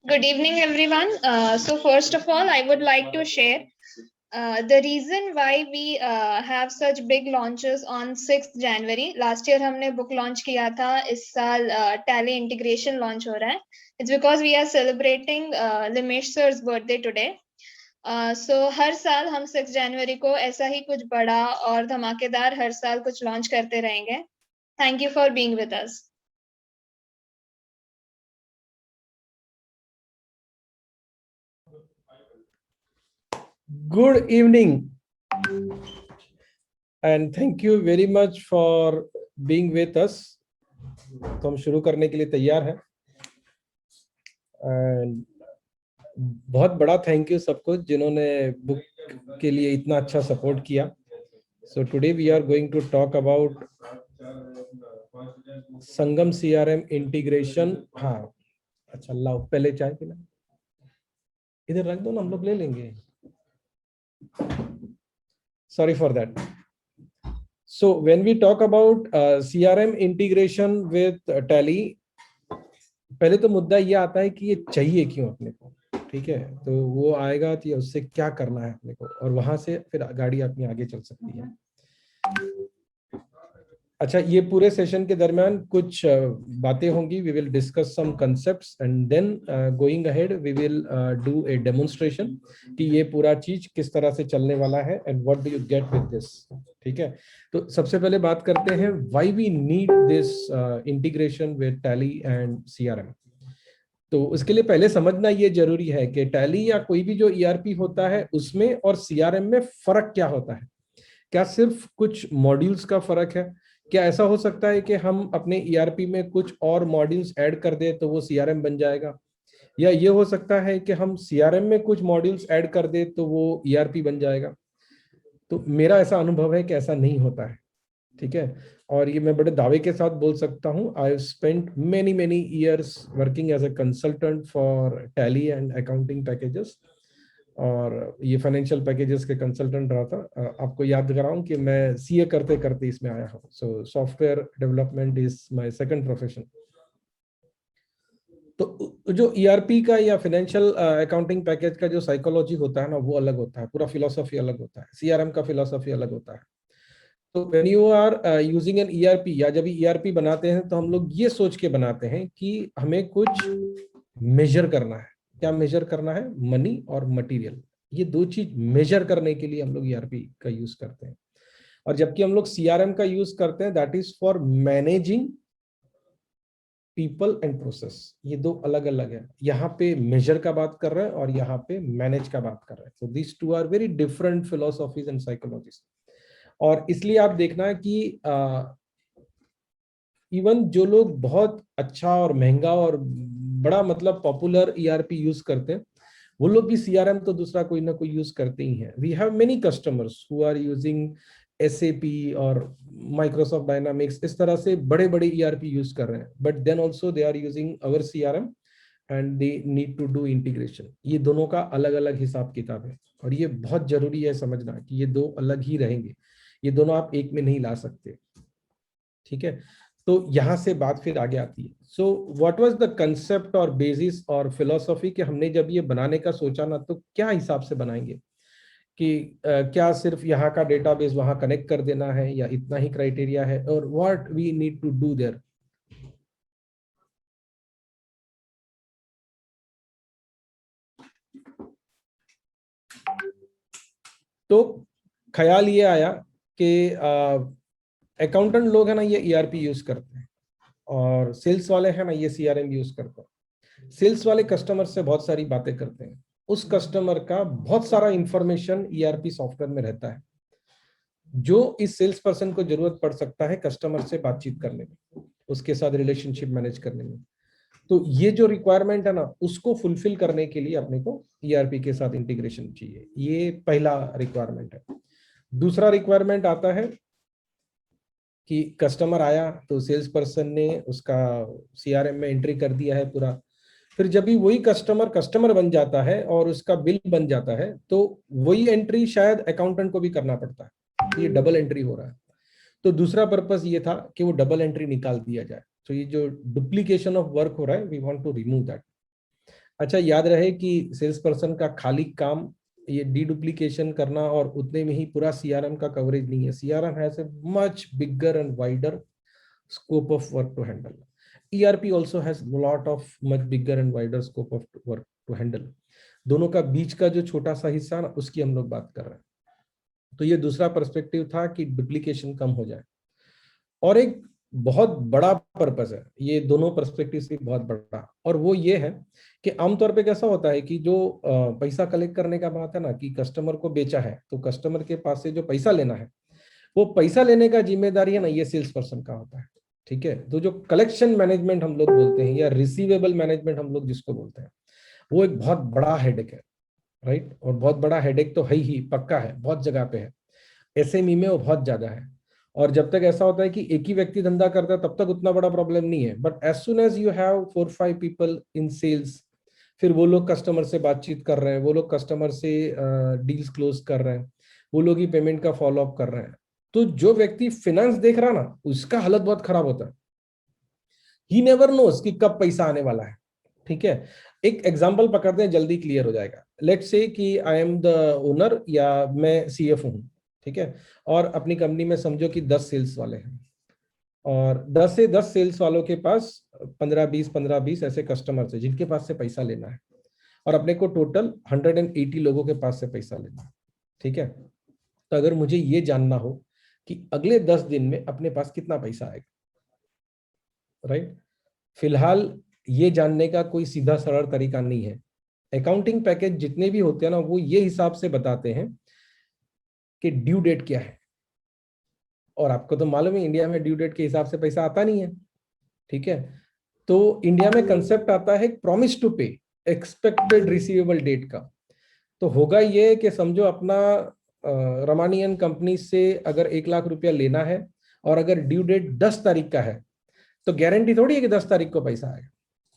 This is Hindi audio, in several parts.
Good evening, everyone. So first of all, I would like to share the reason why we have such big launches on 6th January. Last year हमने book launch किया था. इस साल Tally integration launch हो रहा है. It's because we are celebrating Limesh sir's birthday today. So हर साल हम 6 जनवरी को ऐसा ही कुछ बड़ा और धमाकेदार हर साल कुछ launch करते रहेंगे. Thank you for being with us. Good evening and thank you very much for being with us. तो हम शुरू करने के लिए तैयार हैं and बहुत बड़ा थैंक यू सबको जिन्होंने बुक के लिए इतना अच्छा सपोर्ट किया. So today we are going to talk about Sangam CRM integration. हाँ अच्छा लाओ पहले चाय पीना इधर रख दो ना हम लोग ले लेंगे. Sorry for that. So when we talk about CRM integration with Tally, पहले तो मुद्दा ये आता है कि ये चाहिए क्यों अपने को. ठीक है, तो वो आएगा तो उससे क्या करना है अपने को और वहां से फिर गाड़ी अपनी आगे चल सकती है. अच्छा, ये पूरे सेशन के दरमियान कुछ बातें होंगी. We will discuss some concepts and then going ahead we will do a demonstration कि ये पूरा चीज किस तरह से चलने वाला है and what do you get with this. ठीक है, तो सबसे पहले बात करते हैं why we need this integration with Tally and CRM. तो उसके लिए पहले समझना ये जरूरी है कि टैली या कोई भी जो ईआरपी होता है उसमें और सीआरएम में फर्क क्या होता है. क्या सिर्फ कुछ मॉड्यूल्स का फर्क है? क्या ऐसा हो सकता है कि हम अपने ईआरपी में कुछ और मॉड्यूल्स ऐड कर दें तो वो सीआरएम बन जाएगा, या ये हो सकता है कि हम सीआरएम में कुछ मॉड्यूल्स ऐड कर दें तो वो ईआरपी बन जाएगा? तो मेरा ऐसा अनुभव है कि ऐसा नहीं होता है. ठीक है, और ये मैं बड़े दावे के साथ बोल सकता हूँ. I have spent many years working as a consultant for Tally and accounting packages, और ये फाइनेंशियल पैकेजेस के कंसल्टेंट रहा था. आपको याद कराऊं कि मैं सीए करते करते इसमें आया हूं. So software development is my second profession. तो जो ईआरपी का या फाइनेंशियल अकाउंटिंग पैकेज का जो साइकोलॉजी होता है ना, वो अलग होता है. पूरा फिलोसफी अलग होता है. सीआरएम का फिलोसफी अलग होता है. तो when you are using an ERP या जब ईआरपी बनाते हैं तो हम लोग ये सोच के बनाते हैं कि हमें कुछ मेजर करना है. क्या मेजर करना है? मनी और मटेरियल. ये दो चीज मेजर करने के लिए हम लोग ईआरपी का यूज करते हैं. और जबकि हम लोग सीआरएम का यूज करते हैं that is for managing people and process. ये दो अलग अलग है. यहाँ पे मेजर का बात कर रहे हैं और यहाँ पे मैनेज का बात कर रहे हैं. So this two are very different philosophies and psychologies. और इसलिए आप देखना है कि इवन जो लोग बहुत अच्छा और महंगा और बड़ा मतलब पॉपुलर ईआरपी यूज करते हैं, वो लोग भी सीआरएम तो दूसरा कोई ना कोई यूज करते ही हैं. We have many customers who are using SAP और माइक्रोसॉफ्ट डायनामिक्स, इस तरह से बड़े बड़े ईआरपी यूज कर रहे हैं. But then also they are using our CRM and they need to do integration. ये दोनों का अलग अलग हिसाब किताब है और ये बहुत जरूरी है समझना कि ये दो अलग ही रहेंगे. ये दोनों आप एक में नहीं ला सकते. ठीक है, तो यहां से बात फिर आगे आती है. So what was the concept और बेसिस और फिलोसफी कि हमने जब ये बनाने का सोचा ना, तो क्या हिसाब से बनाएंगे कि क्या सिर्फ यहाँ का डेटाबेस वहां कनेक्ट कर देना है या इतना ही क्राइटेरिया है, और what we need to do there. तो ख्याल ये आया कि अकाउंटेंट लोग है ना ये ईआरपी यूज करते हैं और सेल्स वाले हैं ना ये सीआरएम यूज करते हैं. सेल्स वाले कस्टमर से बहुत सारी बातें करते हैं. उस कस्टमर का बहुत सारा इंफॉर्मेशन ईआरपी सॉफ्टवेयर में रहता है जो इस सेल्स पर्सन को जरूरत पड़ सकता है कस्टमर से बातचीत करने में, उसके साथ रिलेशनशिप मैनेज करने में. तो ये जो रिक्वायरमेंट है ना, उसको फुलफिल करने के लिए अपने को ईआरपी के साथ इंटीग्रेशन चाहिए. ये पहला रिक्वायरमेंट है. दूसरा रिक्वायरमेंट आता है कि कस्टमर आया तो सेल्स पर्सन ने उसका सीआरएम में एंट्री कर दिया है पूरा. फिर जब भी वही कस्टमर बन जाता है और उसका बिल बन जाता है तो वही एंट्री शायद अकाउंटेंट को भी करना पड़ता है. ये डबल एंट्री हो रहा है. तो दूसरा पर्पस ये था कि वो डबल एंट्री निकाल दिया जाए. तो ये जो डुप्लीकेशन ऑफ वर्क हो रहा है, we want to remove that. अच्छा, याद रहे कि सेल्स पर्सन का खाली काम ये डीडुप्लीकेशन करना और उतने में ही पूरा सीआरएम का कवरेज नहीं है. CRM has a much bigger and wider scope of work to handle. ERP also has lot of much bigger and wider scope of work to handle. दोनों का बीच का जो छोटा सा हिस्सा ना, उसकी हम लोग बात कर रहे हैं. तो ये दूसरा पर्सपेक्टिव था कि डुप्लीकेशन कम हो जाए. और एक बहुत बड़ा पर्पस है, ये दोनों पर्सपेक्टिव से बहुत बड़ा, और वो ये है कि आमतौर पे कैसा होता है कि जो पैसा कलेक्ट करने का बात है ना, कि कस्टमर को बेचा है तो कस्टमर के पास से जो पैसा लेना है, वो पैसा लेने का जिम्मेदारी है ना, ये सेल्स पर्सन का होता है. ठीक है. तो जो कलेक्शन मैनेजमेंट हम लोग बोलते हैं या रिसीवेबल मैनेजमेंट हम लोग जिसको बोलते हैं, वो एक बहुत बड़ा हेडेक है. राइट. और बहुत बड़ा हेडेक तो है ही, पक्का है, बहुत जगह पे है. एसएमई में वो बहुत ज्यादा है. और जब तक ऐसा होता है कि एक ही व्यक्ति धंधा करता है तब तक उतना बड़ा प्रॉब्लम नहीं है. But as soon as you have 4-5 people in sales, फिर वो लोग कस्टमर से बातचीत कर रहे हैं, वो लोग कस्टमर से डील्स क्लोज कर रहे हैं, वो लोग ही पेमेंट का फॉलो अप कर रहे हैं, तो जो व्यक्ति फाइनेंस देख रहा ना, उसका हालत बहुत खराब होता है. ही नेवर नोस कि कब पैसा आने वाला है. ठीक है. एक एग्जांपल पकड़ते हैं, जल्दी क्लियर हो जाएगा. लेट्स से कि आई एम द ओनर या मैं सीएफओ हूं. ठीक है. और अपनी कंपनी में समझो कि 10 सेल्स वाले हैं, और 10 से 10 सेल्स वालों के पास 15-20 ऐसे कस्टमर्स है जिनके पास से पैसा लेना है, और अपने को टोटल 180 लोगों के पास से पैसा लेना है. ठीक है. तो अगर मुझे ये जानना हो कि अगले 10 दिन में अपने पास कितना पैसा आएगा, राइट, फिलहाल ये जानने का कोई सीधा सरल तरीका नहीं है. अकाउंटिंग पैकेज जितने भी होते हैं ना, वो ये हिसाब से बताते हैं कि ड्यू डेट क्या है. और आपको तो मालूम है इंडिया में ड्यू डेट के हिसाब से पैसा आता नहीं है. ठीक है. तो इंडिया में कंसेप्ट आता है प्रॉमिस टू पे, एक्सपेक्टेड रिसीवेबल डेट का. तो होगा ये कि समझो अपना रमानियन कंपनी से अगर 1 लाख रुपया लेना है, और अगर ड्यू डेट 10 तारीख का है, तो गारंटी थोड़ी है कि 10 तारीख को पैसा आएगा.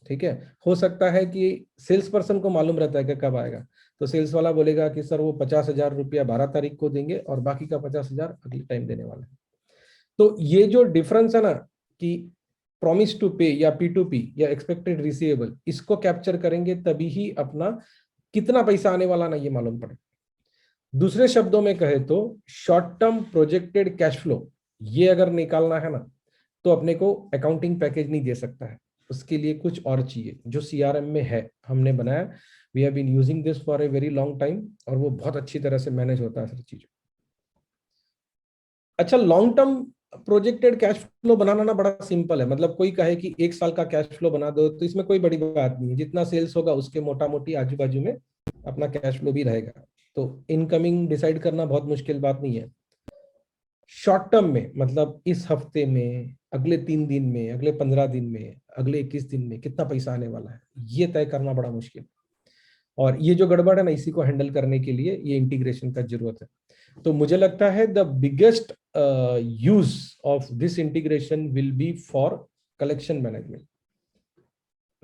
ठीक है. हो सकता है कि सेल्स पर्सन को मालूम रहता है कि कब आएगा, तो सेल्स वाला बोलेगा कि सर वो 50,000 रुपया 12 तारीख को देंगे और बाकी का 50,000 अगले टाइम देने वाले हैं. तो ये जो डिफरेंस है ना, कि प्रॉमिस टू पे या P2P या एक्सपेक्टेड रिसीवेबल, इसको कैप्चर करेंगे तभी ही अपना कितना पैसा आने वाला ना ये मालूम पड़े. दूसरे शब्दों में कहे तो short term projected cash flow, ये अगर निकालना है ना, तो अपने को अकाउंटिंग पैकेज नहीं दे सकता है. उसके लिए कुछ और चाहिए जो सीआरएम में है, हमने बनाया. We have been using this for a very long time, और वो बहुत अच्छी तरह से मैनेज होता है सारी चीजें. अच्छा, long term projected cash flow बनाना ना बड़ा सिंपल है. मतलब कोई कहे कि 1 साल का कैश फ्लो बना दो, तो इसमें कोई बड़ी बात नहीं है. जितना सेल्स होगा उसके मोटा मोटी आजू बाजू में अपना कैश फ्लो भी रहेगा. तो इनकमिंग डिसाइड करना बहुत मुश्किल बात नहीं है. शॉर्ट टर्म में मतलब इस हफ्ते में, अगले 3 दिन में, अगले 15 दिन में, अगले 21 दिन में कितना पैसा आने वाला है, ये तय करना बड़ा मुश्किल. और ये जो गड़बड़ है ना, इसी को हैंडल करने के लिए ये इंटीग्रेशन का जरूरत है. तो मुझे लगता है the biggest use of this integration will be for collection management.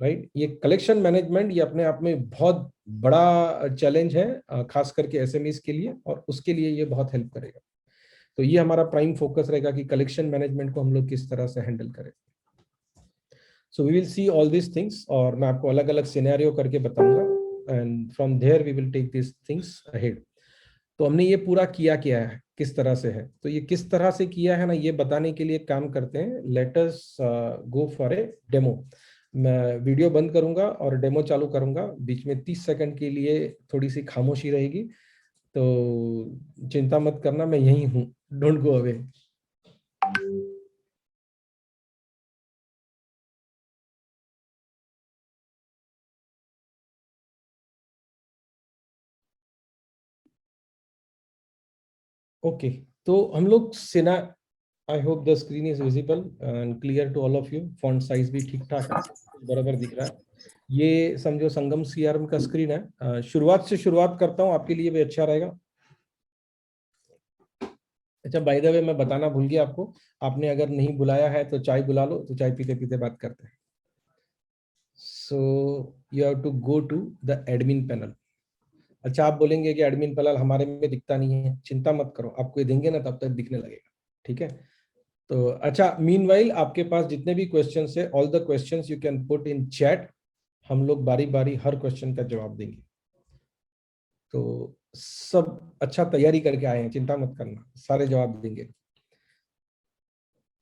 Right. ये कलेक्शन मैनेजमेंट ये अपने आप में बहुत बड़ा चैलेंज है, खास करके एसएमईज के लिए, और उसके लिए ये बहुत हेल्प करेगा. तो ये हमारा प्राइम फोकस रहेगा कि कलेक्शन मैनेजमेंट को हम लोग किस तरह से हैंडल करें. So we will see all this things, और मैं आपको अलग अलग सिनेरियो करके बताऊंगा, and from there we will take this things ahead. तो हमने ये पूरा किया है, किस तरह से है, तो ये किस तरह से किया है ना, ये बताने के लिए काम करते हैं. Let us go for a demo. मैं वीडियो बंद करूंगा और डेमो चालू करूंगा. बीच में 30 सेकंड के लिए थोड़ी सी खामोशी रहेगी, तो चिंता मत करना, मैं यही हूँ. Don't go away. ओके. तो हम लोग सिना, I hope the screen is visible and clear to all of you. Font size भी ठीक ठाक है, बराबर दिख रहा है. ये समझो संगम सीआरएम का स्क्रीन है. शुरुआत से शुरुआत करता हूँ, आपके लिए भी अच्छा रहेगा. अच्छा, बाय द वे मैं बताना भूल गया आपको, आपने अगर नहीं बुलाया है तो चाय बुला लो, तो चाय पीते पीते बात करते हैं. So you have to go to the admin panel. अच्छा, आप बोलेंगे कि एडमिन पैनल हमारे में दिखता नहीं है. चिंता मत करो, आपको ये देंगे ना तब तक दिखने लगेगा. ठीक है. तो अच्छा, मीनवाइल आपके पास जितने भी क्वेश्चंस है, all the questions you can put in chat, हम लोग बारी बारी हर क्वेश्चन का जवाब देंगे। तो सब अच्छा तैयारी करके आए हैं, चिंता मत करना, सारे जवाब देंगे।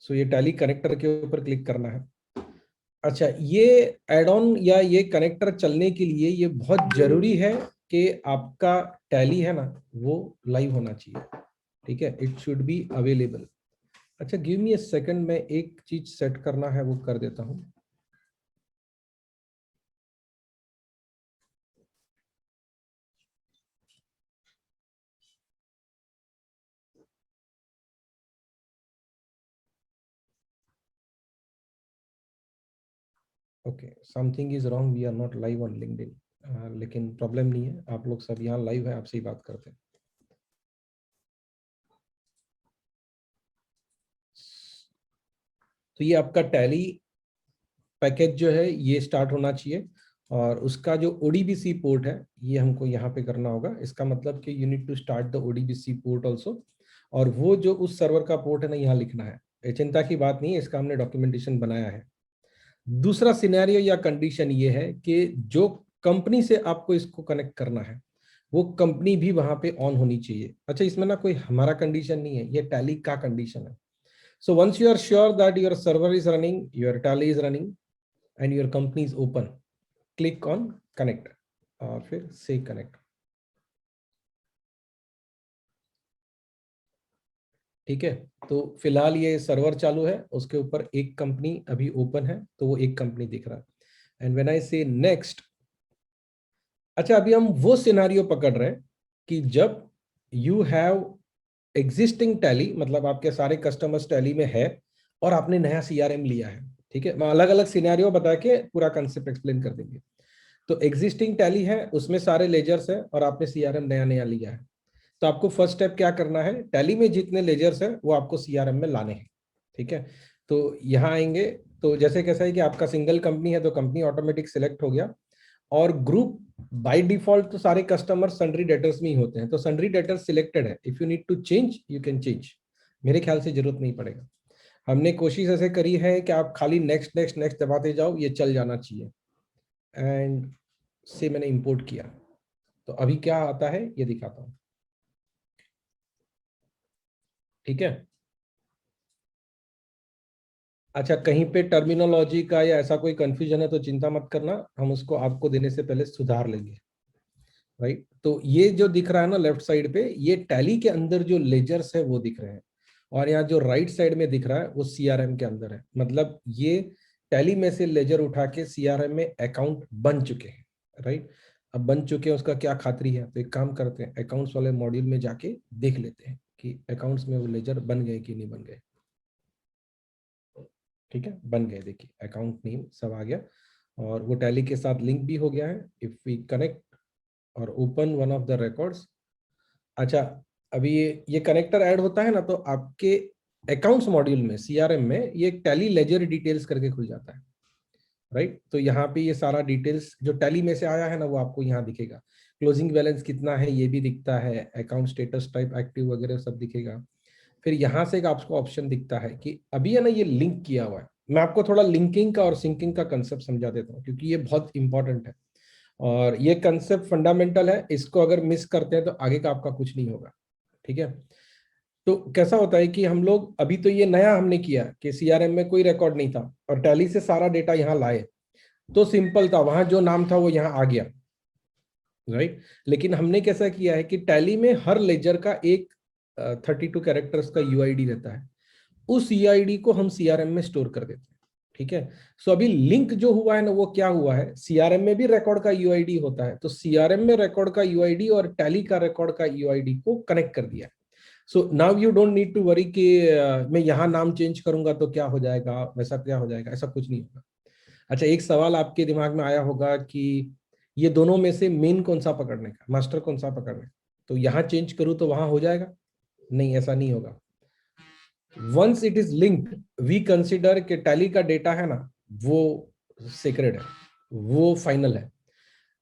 सो ये टैली कनेक्टर के ऊपर क्लिक करना है। अच्छा, ये एड ऑन या ये कनेक्टर चलने के लिए ये बहुत जरूरी है कि आपका टैली है ना वो लाइव होना चाहिए। ठीक है, इट शुड बी अवेलेबल। अच्छा, गिव मी अ सेकंड, मैं एक चीज सेट करना है वो कर देता हूँ। Okay, something is wrong, we are not live on LinkedIn. लेकिन प्रॉब्लम नहीं है, आप लोग सब यहाँ लाइव है, आपसे ही बात करते हैं। तो ये आपका टैली पैकेज जो है ये स्टार्ट होना चाहिए, और उसका जो ODBC पोर्ट है ये हमको यहाँ पे करना होगा। इसका मतलब कि you need to start the ODBC port also, और वो जो उस सर्वर का पोर्ट है ना यहाँ लिखना है। ये चिंता की बात नहीं है, इसका हमने डॉक्यूमेंटेशन बनाया है। दूसरा सिनेरियो या कंडीशन ये है कि जो कंपनी से आपको इसको कनेक्ट करना है वो कंपनी भी वहां पे ऑन होनी चाहिए। अच्छा, इसमें ना कोई हमारा कंडीशन नहीं है, ये टैली का कंडीशन है। So once you are sure that your server is running, your tally is running and your company is open, click on connect और फिर से कनेक्ट। ठीक है, तो फिलहाल ये सर्वर चालू है, उसके ऊपर एक कंपनी अभी ओपन है, तो वो एक कंपनी दिख रहा है। एंड व्हेन आई से नेक्स्ट, अच्छा अभी हम वो सिनारियो पकड़ रहे हैं कि जब यू हैव एग्जिस्टिंग टैली, मतलब आपके सारे कस्टमर्स टैली में है और आपने नया CRM लिया है। ठीक है, मैं अलग अलग सिनेरियो बता के पूरा कंसेप्ट एक्सप्लेन कर देंगे। तो एग्जिस्टिंग टैली है, उसमें सारे लेजर्स है और आपने CRM नया नया लिया है। तो आपको फर्स्ट स्टेप क्या करना है, टैली में जितने लेजर्स है वो आपको CRM में लाने हैं। ठीक है, तो यहाँ आएंगे, तो जैसे कैसा है कि आपका सिंगल कंपनी है तो कंपनी ऑटोमेटिक सिलेक्ट हो गया, और ग्रुप बाय डिफॉल्ट तो सारे कस्टमर सन्ड्री डेटर्स में ही होते हैं, तो सन्ड्री डेटर्स सिलेक्टेड है। If you need to change you can change, मेरे ख्याल से जरूरत नहीं पड़ेगा। हमने कोशिश ऐसे करी है कि आप खाली नेक्स्ट नेक्स्ट नेक्स्ट दबाते जाओ, ये चल जाना चाहिए। एंड से मैंने इंपोर्ट किया, तो अभी क्या आता है ये दिखाता हूँ। ठीक है, अच्छा कहीं पे टर्मिनोलॉजी का या ऐसा कोई कंफ्यूजन है तो चिंता मत करना, हम उसको आपको देने से पहले सुधार लेंगे। राइट, तो ये जो दिख रहा है ना लेफ्ट साइड पे, ये टैली के अंदर जो लेजर्स है वो दिख रहे हैं, और यहाँ जो राइट साइड में दिख रहा है वो CRM के अंदर है। मतलब ये टैली में से लेजर उठा के CRM में अकाउंट बन चुके हैं। राइट, अब बन चुके हैं उसका क्या खातरी है, तो एक काम करते हैं, अकाउंट्स वाले मॉड्यूल में जाके देख लेते हैं कि अकाउंट्स में वो लेजर बन गए कि नहीं बन गए। ठीक है, बन गए, देखिए अकाउंट नेम सब आ गया और वो टैली के साथ लिंक भी हो गया है। इफ वी कनेक्ट और open one of the records, अच्छा अभी ये कनेक्टर ऐड होता है ना, तो आपके अकाउंट्स मॉड्यूल में CRM में ये टैली लेजर डिटेल्स करके खुल जाता है। राइट, तो यहाँ पे ये सारा डिटेल्स जो टैली में से आया है ना वो आपको यहाँ दिखेगा। क्लोजिंग बैलेंस कितना है ये भी दिखता है, अकाउंट स्टेटस टाइप एक्टिव वगैरह सब दिखेगा। फिर यहाँ से एक आपको ऑप्शन दिखता है कि अभी है ना ये लिंक किया हुआ है। मैं आपको थोड़ा लिंकिंग का और सिंकिंग का कंसेप्ट समझा देता हूँ क्योंकि ये बहुत इंपॉर्टेंट है, और ये कंसेप्ट फंडामेंटल है, इसको अगर मिस करते हैं तो आगे का आपका कुछ नहीं होगा। ठीक है, तो कैसा होता है कि हम लोग अभी तो ये नया हमने किया कि CRM में कोई रिकॉर्ड नहीं था और टैली से सारा डेटा यहाँ लाए, तो सिंपल था, वहां जो नाम था वो यहाँ आ गया। राइट, लेकिन हमने कैसा किया है कि टैली में हर लेजर का एक 32 कैरेक्टर्स का UID रहता है, उस UID को हम CRM में स्टोर कर देते हैं। ठीक है, सो अभी लिंक जो हुआ है ना वो क्या हुआ है, CRM में भी रिकॉर्ड का UID होता है, तो CRM में रिकॉर्ड का UID और टैली का रिकॉर्ड का UID को कनेक्ट कर दिया। So now you don't need to worry कि मैं यहाँ नाम चेंज करूंगा तो क्या हो जाएगा, वैसा क्या हो जाएगा, ऐसा कुछ नहीं होगा। अच्छा, एक सवाल आपके दिमाग में आया होगा कि ये दोनों में से मेन कौन सा पकड़ने का, मास्टर कौन सा पकड़ने का, तो यहाँ चेंज करूँ तो वहां हो जाएगा? नहीं, ऐसा नहीं होगा। Once it is linked we consider कि टैली का डेटा है ना वो सीक्रेट है, वो फाइनल है।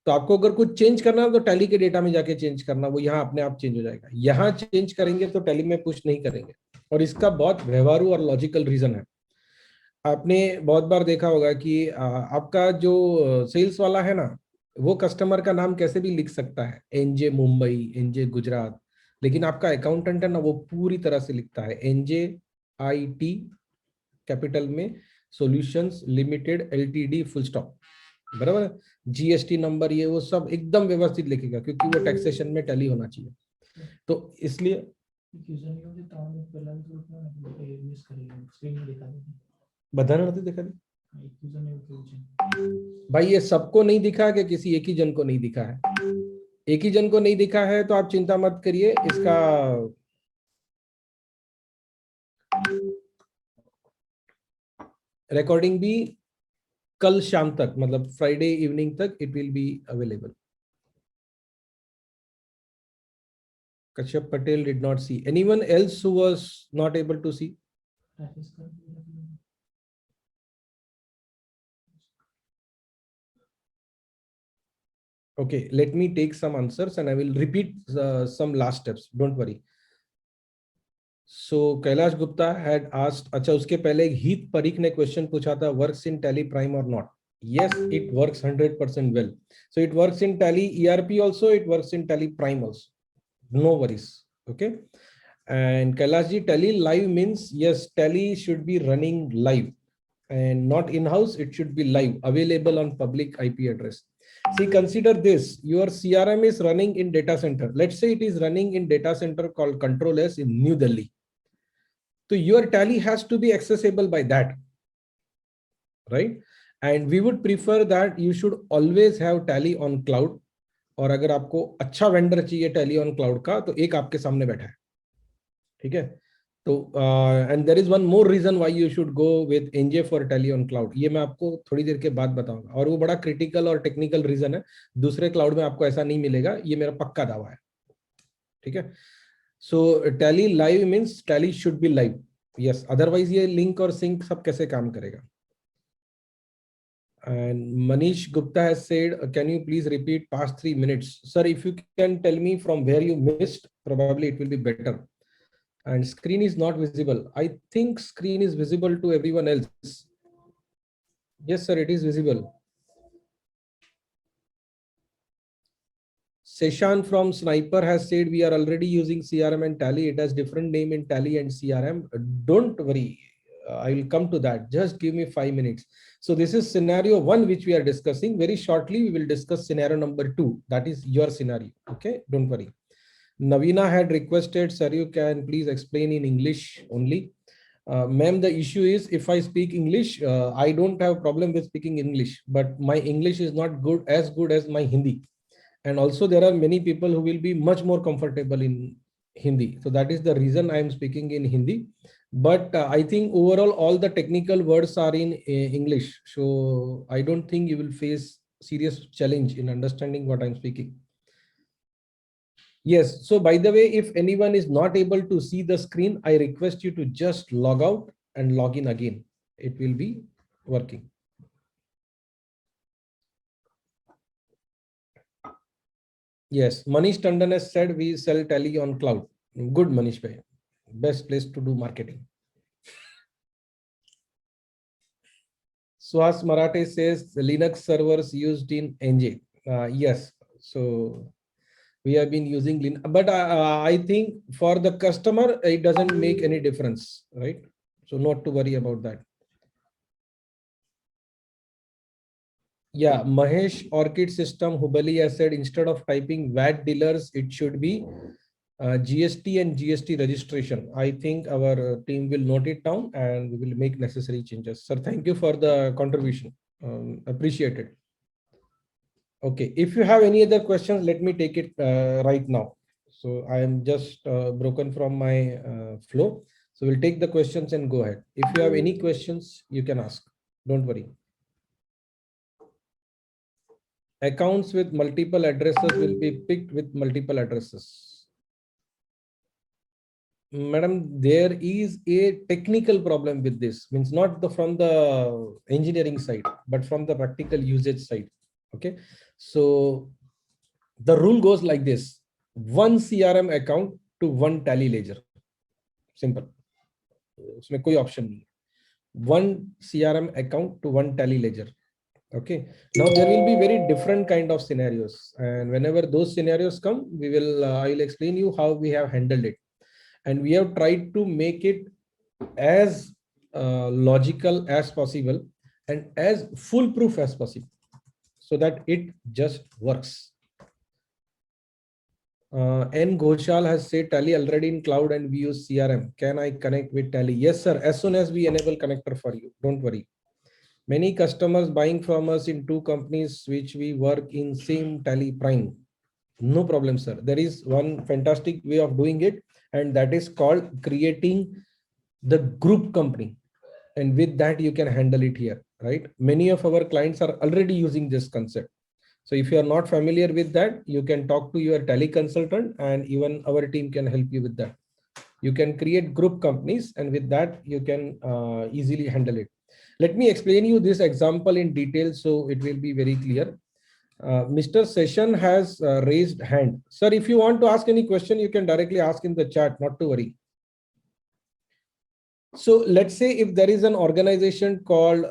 तो आपको अगर कुछ चेंज करना है तो टैली के डेटा में जाके चेंज करना, वो यहाँ अपने आप चेंज हो जाएगा। यहाँ चेंज करेंगे तो टैली में पुश नहीं करेंगे, और इसका बहुत व्यवहारु और लॉजिकल रीजन है। आपने बहुत बार देखा होगा कि आपका जो सेल्स वाला है ना, वो कस्टमर का नाम कैसे भी लिख सकता है, एनजे मुंबई, एनजे गुजरात, लेकिन आपका अकाउंटेंट है ना, वो पूरी तरह से लिखता है एनजे IT कैपिटल में solutions limited LTD full stop, बराबर है। GST नंबर ये वो सब एकदम व्यवस्थित लिखेगा, क्योंकि वो टैक्सेशन में टैली होना चाहिए। तो इसलिए बधाना नहीं दिखा दी भाई, ये सबको नहीं दिखा कि किसी एक ही जन को नहीं दिखा है? एक ही जन को नहीं दिखा है तो आप चिंता मत करिए, इसका रिकॉर्डिंग भी कल शाम तक, मतलब फ्राइडे इवनिंग तक it will be available. Kashyap Patel did not see. Anyone else who was not able to see? Okay, let me take some answers and I will repeat some last steps. Don't worry. So Kailash Gupta had asked, अच्छा उसके पहले Heath Parikh ने question पूछा था, works in Tally Prime or not? Yes, it works 100% well. So it works in Tally ERP also, it works in Tally Prime also. No worries. Okay. And Kailash Tally live means yes, Tally should be running live and not in-house. It should be live, available on public IP address. See, consider this, your CRM is running in data center. Let's say it is running in data center called Control S in New Delhi. So your Tally has to be accessible by that, right? And we would prefer that you should always have Tally on cloud. और अगर आपको अच्छा वेंडर चाहिए टैली ऑन क्लाउड का, तो एक आपके सामने बैठा है, ठीक है? तो and there is one more reason why you should go with NJ for Tally on cloud. ये मैं आपको थोड़ी देर के बाद बताऊंगा, और वो बड़ा क्रिटिकल और टेक्निकल रीजन है। दूसरे क्लाउड में आपको ऐसा नहीं मिलेगा, ये मेरा पक्का दावा है, ठीक है? So Tally live means Tally should be live, yes, otherwise ये लिंक और सिंक सब कैसे काम करेगा? And Manish Gupta has said, can you please repeat past 3 minutes? Sir, if you can tell me from where you missed, probably it will be better. And screen is not visible. I think screen is visible to everyone else. Yes, sir, it is visible. Seshan from Sniper has said, we are already using CRM and Tally. It has different name in Tally and CRM. Don't worry. I will come to that. Just give me 5 minutes. So this is scenario 1, which we are discussing. Very shortly, we will discuss scenario number 2. That is your scenario. Okay, don't worry. Navina had requested, sir, you can please explain in English only. Ma'am, the issue is if I speak English, I don't have problem with speaking English, but my English is not as good as my Hindi. And also there are many people who will be much more comfortable in Hindi. So that is the reason I am speaking in Hindi. But I think overall all the technical words are in English. So I don't think you will face serious challenge in understanding what I'm speaking. Yes. So by the way, if anyone is not able to see the screen, I request you to just log out and log in again. It will be working. Yes, Manish Tandon has said we sell Tally on cloud. Good, Manish bhai. Best place to do marketing. Suhas Marathe says the Linux servers used in NJ. Yes, so we have been using Linux, but I think for the customer it doesn't make any difference, right? So not to worry about that. Yeah, Mahesh Orchid System Hubali has said instead of typing VAT dealers, it should be GST and GST registration. I think our team will note it down and we will make necessary changes. Sir, thank you for the contribution. Appreciate it. Okay, if you have any other questions, let me take it right now. So I am just broken from my flow. So we'll take the questions and go ahead. If you have any questions, you can ask. Don't worry. Accounts with multiple addresses will be picked with multiple addresses. Madam, there is a technical problem with this, means not from the engineering side, but from the practical usage side. Okay, so the rule goes like this: one CRM account to one Tally ledger. Simple. उसमें कोई option नहीं. one CRM account to one Tally ledger. Okay, now there will be very different kind of scenarios, and whenever those scenarios come, we will I will explain you how we have handled it, and we have tried to make it as logical as possible and as foolproof as possible, so that it just works. N Ghoshal has said Tally already in cloud and we use CRM. Can I connect with Tally? Yes, sir. As soon as we enable connector for you, don't worry. Many customers buying from us in two companies which we work in same Tally Prime. No problem, sir. There is one fantastic way of doing it, and that is called creating the group company. And with that, you can handle it here, right? Many of our clients are already using this concept. So if you are not familiar with that, you can talk to your Tally consultant, and even our team can help you with that. You can create group companies, and with that, you can easily handle it. Let me explain you this example in detail so it will be very clear. Mr. Session has raised hand. Sir, if you want to ask any question, you can directly ask in the chat, not to worry. So let's say if there is an organization called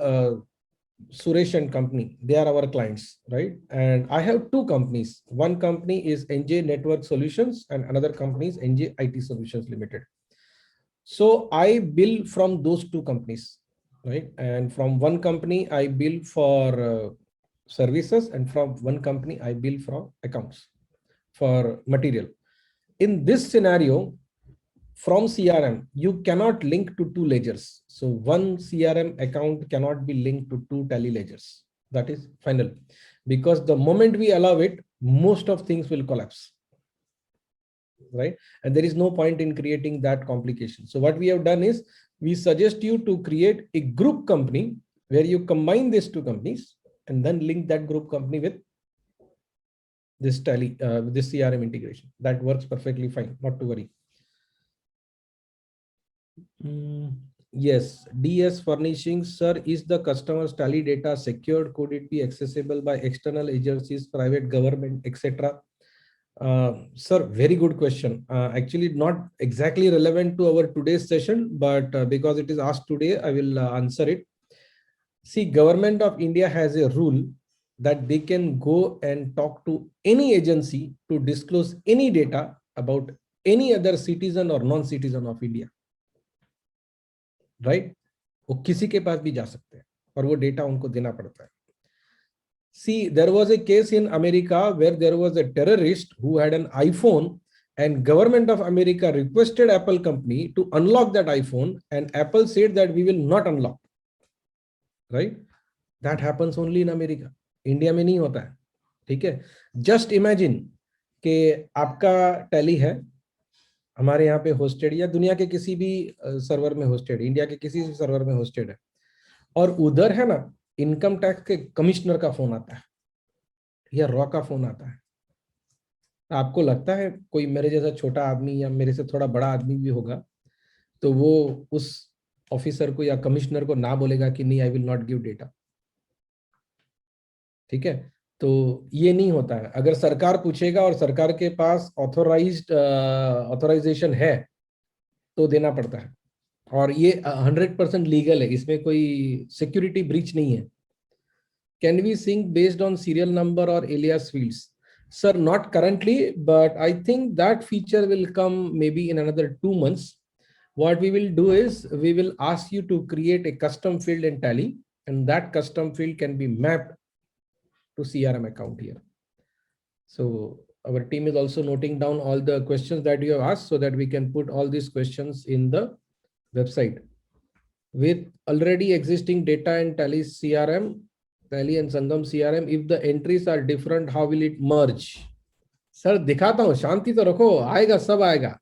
Suresh and Company, they are our clients, right? And I have two companies. One company is NJ Network Solutions and another company is NJ IT Solutions Limited. So I bill from those two companies, right? And from one company, I bill for services, and from one company, I bill for accounts for material. In this scenario, from CRM, you cannot link to two ledgers. So one CRM account cannot be linked to two Tally ledgers. That is final, because the moment we allow it, most of things will collapse, right? And there is no point in creating that complication. So what we have done is we suggest you to create a group company where you combine these two companies and then link that group company with this Tally, this CRM integration. That works perfectly fine, not to worry. Yes, DS Furnishings, sir, is the customer's Tally data secured? Could it be accessible by external agencies, private, government, etc.? Sir, very good question. Actually, not exactly relevant to our today's session, but because it is asked today, I will answer it. See, Government of India has a rule that they can go and talk to any agency to disclose any data about any other citizen or non-citizen of India. Right, वो किसी के पास भी जा सकते हैं और वो डेटा उनको देना पड़ता है. See, there was a case in America where there was a terrorist who had an iPhone, and Government of America requested Apple company to unlock that iPhone, and Apple said that we will not unlock. Right? That happens only in America. India में नहीं होता है. ठीक है? Just imagine कि आपका Tally है, हमारे यहाँ पे होस्टेड या दुनिया के किसी भी सर्वर में होस्टेड, इंडिया के किसी भी सर्वर में होस्टेड है, और उधर है ना इनकम टैक्स के कमिश्नर का फोन आता है या रॉ का फोन आता है. आपको लगता है कोई मेरे जैसा छोटा आदमी या मेरे से थोड़ा बड़ा आदमी भी होगा तो वो उस ऑफिसर को या कमिश्नर को ना बोलेगा कि नहीं, I will not give data? ठीक है, तो ये नहीं होता है. अगर सरकार पूछेगा और सरकार के पास ऑथोराइजेशन है तो देना पड़ता है, और ये 100% लीगल है, इसमें कोई सिक्योरिटी ब्रीच नहीं है. Can we sync based on serial number और alias fields? Sir, not currently, but I think that feature will come maybe in another 2 months. What we will do is we will ask you to create a custom field in Tally, and that custom field can be mapped to CRM account here. So our team is also noting down all the questions that you have asked so that we can put all these questions in the website. With already existing data in Tally CRM, Tally and Sangam CRM, if the entries are different, how will it merge? Sir, दिखाता हूँ, शांति तो रखो, आएगा, सब आएगा.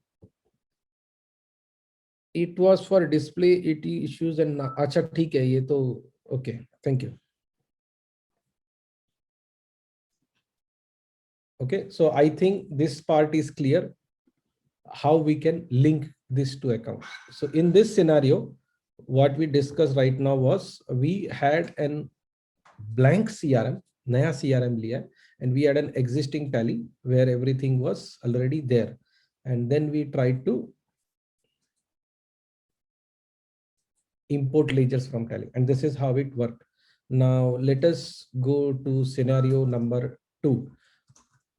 It was for display issues and अच्छा ठीक है, ये तो okay, thank you. Okay, so I think this part is clear how we can link this to account. So in this scenario, what we discussed right now was we had an blank CRM, नया CRM लिया, and we had an existing Tally where everything was already there, and then we tried to import ledgers from Tally, and this is how it worked. Now let us go to scenario number 2.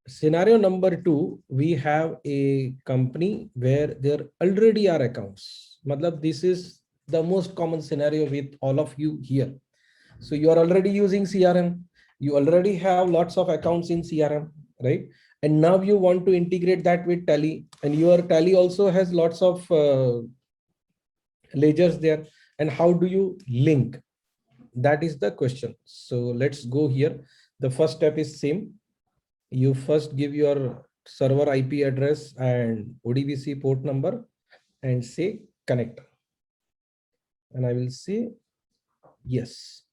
Scenario number 2, we have a company where there already are accounts. Matlab, this is the most common scenario with all of you here. So you are already using CRM. You already have lots of accounts in CRM, right? And now you want to integrate that with Tally, and your Tally also has lots of ledgers there. And how do you link? That is the question. So let's go here. The first step is same. You first give your server IP address and ODBC port number and say connect. And I will say yes.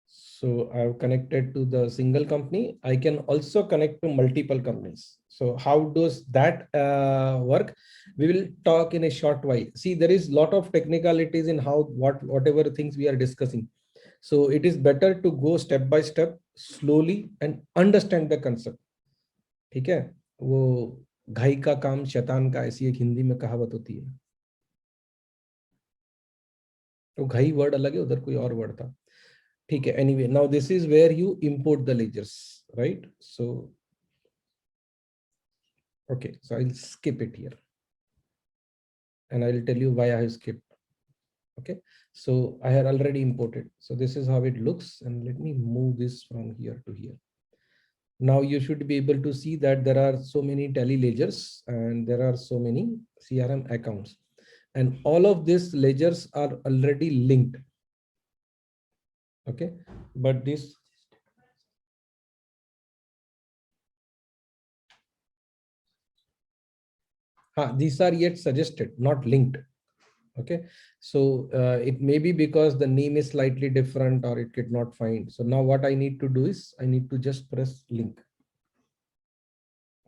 So I've connected to the single company. I can also connect to multiple companies. So how does that work? We will talk in a short while. See, there is a lot of technicalities in how whatever things we are discussing. So it is better to go step by step, slowly, and understand the concept. ठीक है? वो घाई का काम शैतान का, ऐसी एक हिंदी में कहावत होती है. तो घाई वर्ड अलग है, उधर कोई और वर्ड था. ठीक है, anyway, now this is where you import the ledgers, right? So okay, so I'll skip it here and I'll tell you why I have skipped. Okay, so I had already imported, so this is how it looks, and let me move this from here to here. Now you should be able to see that there are so many Tally ledgers and there are so many CRM accounts, and all of these ledgers are already linked. Okay, but this these are yet suggested, not linked. Okay, so it may be because the name is slightly different or it could not find. So now what I need to do is I need to just press link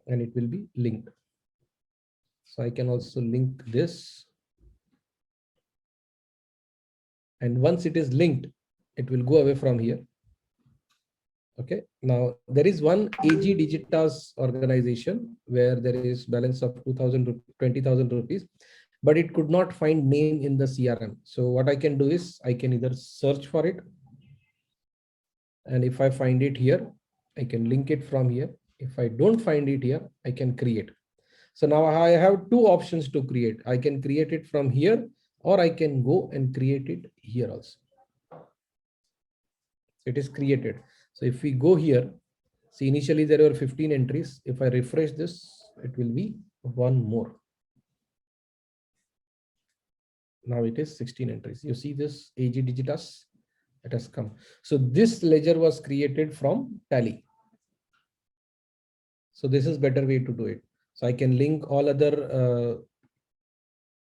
and it will be linked. So I can also link this, and once it is linked, it will go away from here. Okay, now there is one AG Digitas organization where there is balance of 20,000 rupees, but it could not find name in the CRM. So what I can do is I can either search for it, and if I find it here, I can link it from here. If I don't find it here, I can create. So now I have two options to create. I can create it from here, or I can go and create it here also. It is created. So if we go here, see, initially there were 15 entries. If I refresh this, it will be one more. Now it is 16 entries. You see this AG Digitas, it has come. So this ledger was created from Tally. So this is better way to do it. So I can link all other,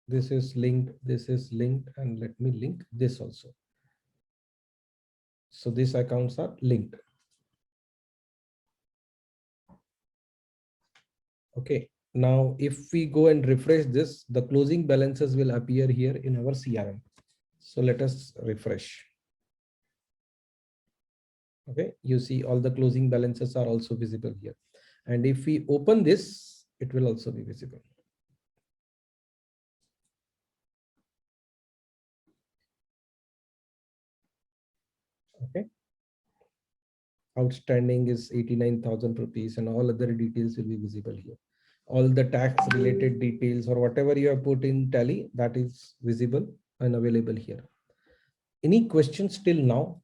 this is linked, and let me link this also. So these accounts are linked. Okay, now if we go and refresh this, the closing balances will appear here in our CRM. So let us refresh. Okay, you see all the closing balances are also visible here. And if we open this, it will also be visible. Okay. Outstanding is 89,000 rupees, and all other details will be visible here. All the tax related details or whatever you have put in Tally, that is visible and available here. Any questions till now?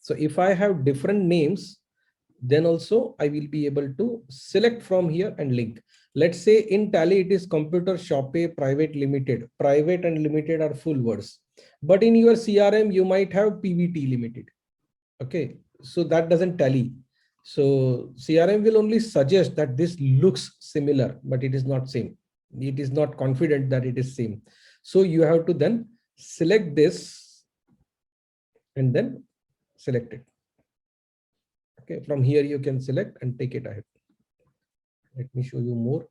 So if I have different names, then also I will be able to select from here and link. Let's say in Tally, it is Computer Shop Private Limited. Private and limited are full words. But in your CRM, you might have PVT Limited. Okay, so that doesn't tally. So CRM will only suggest that this looks similar, but it is not same. It is not confident that it is same. So you have to then select this and then select it. Okay, from here you can select and take it ahead. Let me show you more.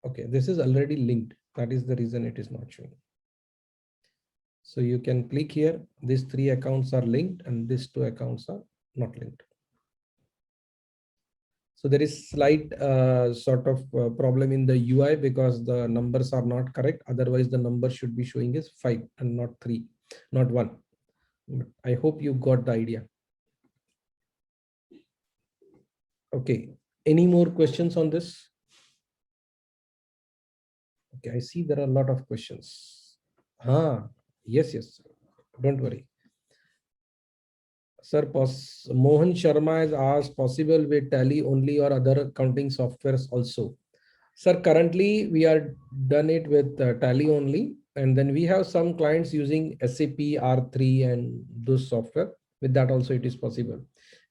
Okay, this is already linked. That is the reason it is not showing. So you can click here. These three accounts are linked and these two accounts are not linked. So there is slight sort of problem in the UI because the numbers are not correct. Otherwise, the number should be showing is 5 and not 3, not 1. But I hope you got the idea. Okay. Any more questions on this? Okay, I see there are a lot of questions. Yes, yes. Don't worry. Sir, Mohan Sharma has asked, possible with Tally only or other accounting softwares also? Sir, currently we are done it with Tally only. And then we have some clients using SAP R3 and those software. With that also it is possible.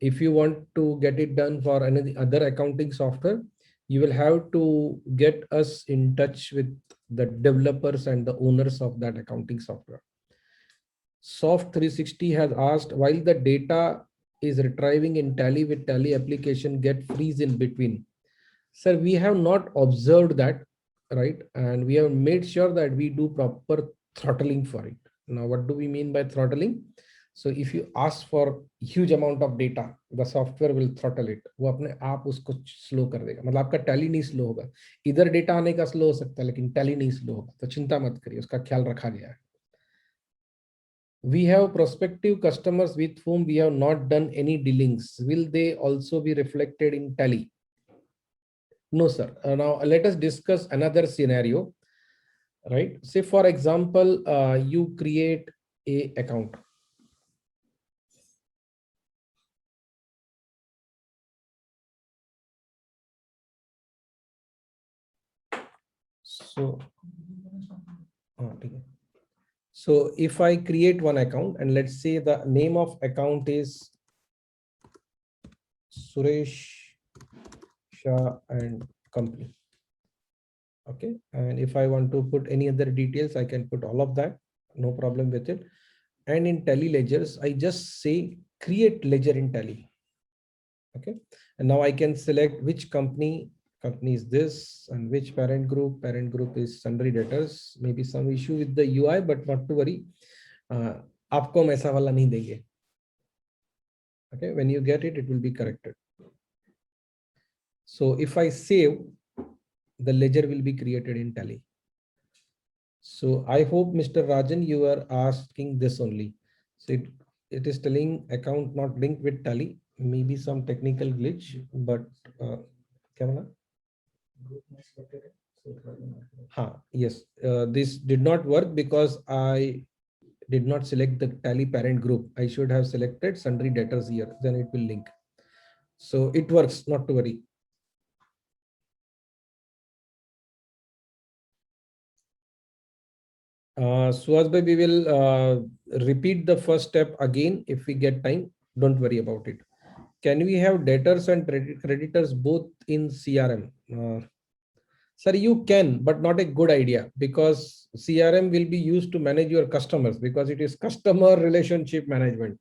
If you want to get it done for any other accounting software, you will have to get us in touch with the developers and the owners of that accounting software. Soft 360 has asked, while the data is retrieving in Tally with Tally application get freeze in between. Sir, we have not observed that, right? And we have made sure that we do proper throttling for it. Now, what do we mean by throttling? So if you ask for huge amount of data, the software will throttle it. वो अपने आप उसको slow कर देगा. मतलब आपका tally नहीं slow होगा. इधर data आने का slow हो सकता है, लेकिन tally नहीं slow होगा. तो चिंता मत करिए, उसका ख्याल रखा गया है. We have prospective customers with whom we have not done any dealings. Will they also be reflected in Tally? No, sir. Now let us discuss another scenario, right? Say for example, you create a account. So if I create one account and let's say the name of account is Suresh Shah and Company. Okay. And if I want to put any other details, I can put all of that. No problem with it. And in Tally ledgers, I just say create ledger in Tally. Okay. And now I can select which company is this and which parent group is sundry debtors. Maybe some issue with the UI, but not to worry. आपको हम ऐसा वाला नहीं देंगे. Okay, when you get it, it will be corrected. So if I save, the ledger will be created in Tally. So I hope Mr. Rajan, you are asking this only. So it is telling account not linked with Tally. Maybe some technical glitch, but yes, this did not work because I did not select the Tally parent group. I should have selected sundry debtors here, then it will link. So it works, not to worry. Suhasbhai, we will repeat the first step again if we get time. Don't worry about it. Can we have debtors and creditors both in CRM? Sir, you can, but not a good idea because CRM will be used to manage your customers because it is customer relationship management.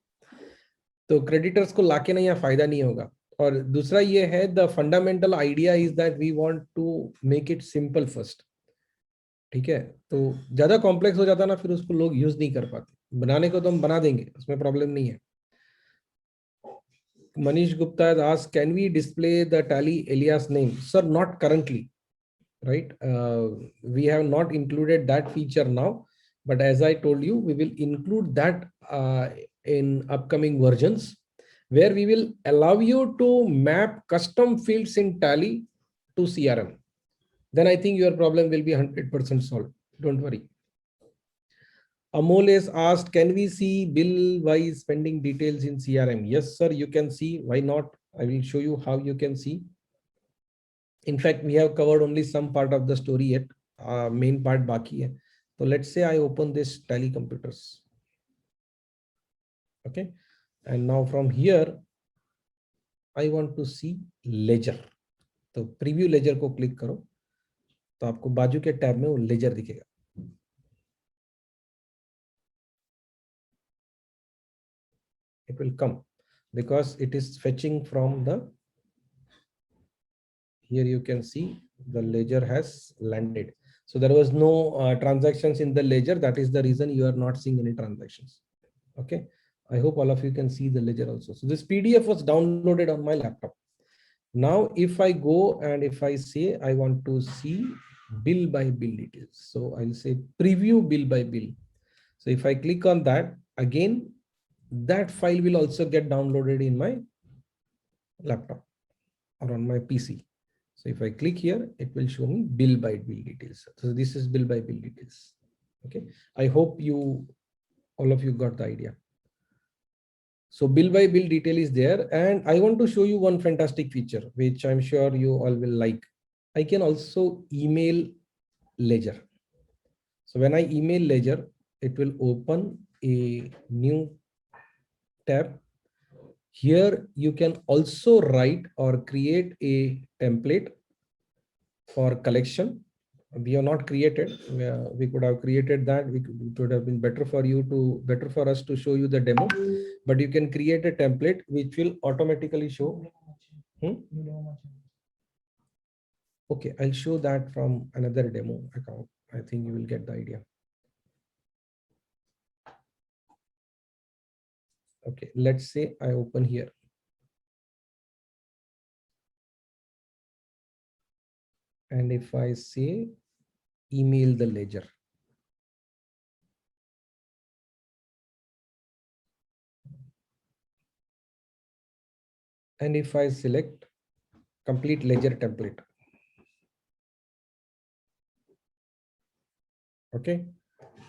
तो creditors को लाके ना यहाँ फायदा नहीं होगा. और दूसरा ये है, the fundamental idea is that we want to make it simple first. ठीक है, तो ज्यादा कॉम्प्लेक्स हो जाता ना फिर उसको लोग यूज नहीं कर पाते. बनाने को तो हम बना देंगे, उसमें प्रॉब्लम नहीं है. Manish Gupta has asked, can we display the Tally alias name? Sir, not currently, right? We have not included that feature now, but as I told you, we will include that in upcoming versions where we will allow you to map custom fields in Tally to CRM. Then I think your problem will be 100% solved. Don't worry. Amol is asked, can we see bill-wise spending details in CRM? Yes, sir, you can see. Why not? I will show you how you can see. In fact, we have covered only some part of the story yet. Main part baki hai. So let's say I open this Tally computers. Okay. And now from here, I want to see ledger. तो प्रीव्यू लेजर को क्लिक करो तो आपको बाजू के टैब में वो लेजर दिखेगा. It will come because it is fetching from the, here you can see the ledger has landed. So there was no transactions in the ledger. That is the reason you are not seeing any transactions. Okay. I hope all of you can see the ledger also. So this PDF was downloaded on my laptop. Now, if I go and if I say I want to see bill by bill details, so I'll say preview bill by bill. So if I click on that, again, that file will also get downloaded in my laptop or on my PC. So if I click here, it will show me bill by bill details. So this is bill by bill details. Okay. I hope all of you got the idea. So bill by bill detail is there. And I want to show you one fantastic feature, which I'm sure you all will like. I can also email ledger. So when I email ledger, it will open a new tab. Here you can also write or create a template for collection. We have not created. We could have created that. It would have been better for us to show you the demo. But you can create a template which will automatically show. Okay, I'll show that from another demo account. I think you will get the idea. Okay, let's say I open here. And if I say email the ledger. And if I select complete ledger template. Okay,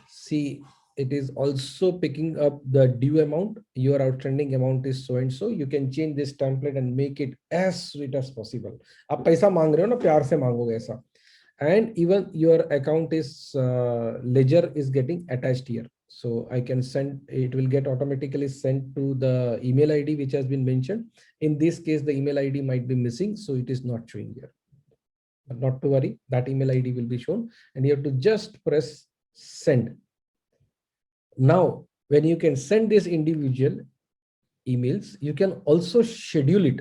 see, it is also picking up the due amount. Your outstanding amount is so and so. You can change this template and make it as sweet as possible. आप पैसा मांग रहे हो ना, प्यार से मांगोगे ऐसा. And even your account is ledger is getting attached here. So I can send, it will get automatically sent to the email ID which has been mentioned. In this case, the email ID might be missing, so it is not showing here. But not to worry, that email ID will be shown, and you have to just press send. Now, when you can send these individual emails, you can also schedule it.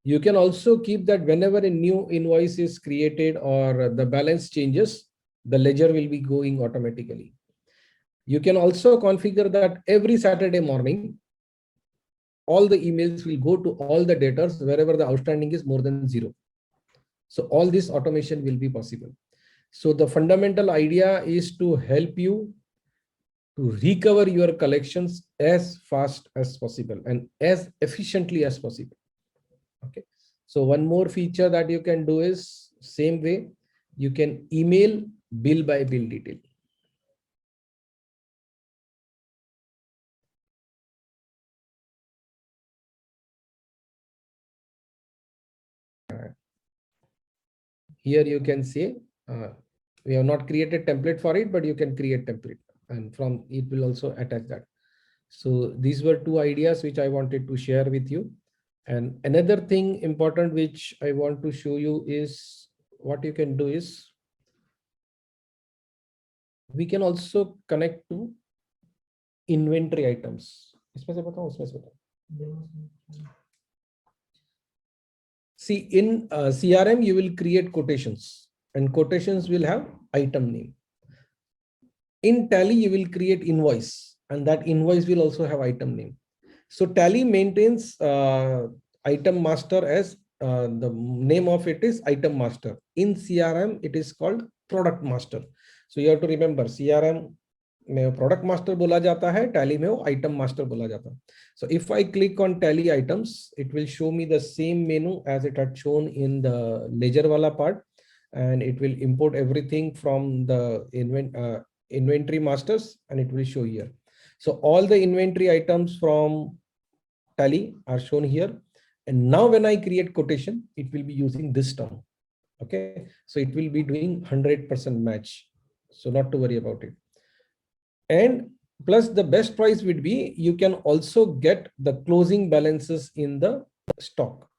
You can also keep that whenever a new invoice is created or the balance changes, the ledger will be going automatically. You can also configure that every Saturday morning, all the emails will go to all the debtors wherever the outstanding is more than 0. So all this automation will be possible. So the fundamental idea is to help you to recover your collections as fast as possible and as efficiently as possible. Okay. So one more feature that you can do is same way, you can email bill by bill detail. Here you can say, we have not created template for it, but you can create template and from it will also attach that. So these were two ideas which I wanted to share with you. And another thing important which I want to show you is what you can do is we can also connect to inventory items. See, in CRM, you will create quotations and quotations will have item name. In Tally, you will create invoice and that invoice will also have item name. So Tally maintains item master as the name of it is item master. In CRM, it is called product master. So you have to remember CRM में product master बोला जाता है, Tally में वो item master बोला जाता है. So if I click on Tally items, it will show me the same menu as it had shown in the ledger wala part, and it will import everything from the inventory masters and it will show here. So all the inventory items from Tally are shown here. And now when I create quotation, it will be using this term. Okay. So it will be doing 100% match. So not to worry about it. And plus the best price would be, you can also get the closing balances in the stock.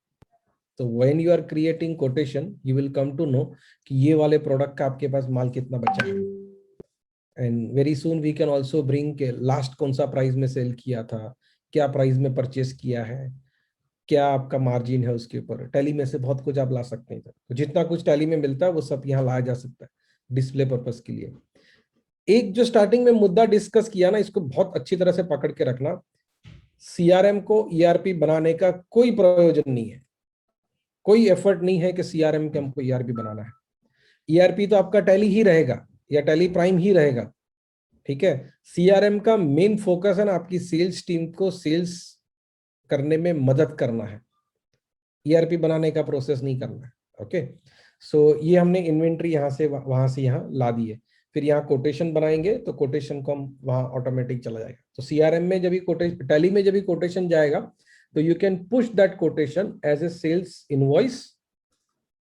So when you are creating quotation, you will come to know कि ये वाले product का आपके पास माल कितना बचा है. And very soon we can also bring के last कौन सा price में sell किया था, क्या price में purchase किया है, क्या आपका margin है उसके ऊपर. Tally में से बहुत कुछ आप ला सकते हैं. तो जितना कुछ Tally में मिलता है वो सब यहाँ लाया जा सकता है display purpose के लिए. एक जो स्टार्टिंग में मुद्दा डिस्कस किया ना, इसको बहुत अच्छी तरह से पकड़ के रखना. सीआरएम को ईआरपी बनाने का कोई प्रयोजन नहीं है. कोई एफर्ट नहीं है कि सीआरएम के हमको ईआरपी बनाना है। ईआरपी तो आपका टैली ही रहेगा या टैली प्राइम ही रहेगा, ठीक है। सीआरएम का मेन फोकस है ना आपकी सेल्स टीम को सेल्स करने में मदद करना है, ईआरपी बनाने का प्रोसेस नहीं करना है। ओके, सो ये हमने इन्वेंट्री यहाँ से वहां से यहाँ ला दी है। फिर यहाँ कोटेशन बनाएंगे तो कोटेशन को हम वहां ऑटोमेटिक चला जाएगा। तो सीआरएम में जब भी कोटेशन, टैली में जब भी कोटेशन जाएगा तो you can push that quotation as a sales invoice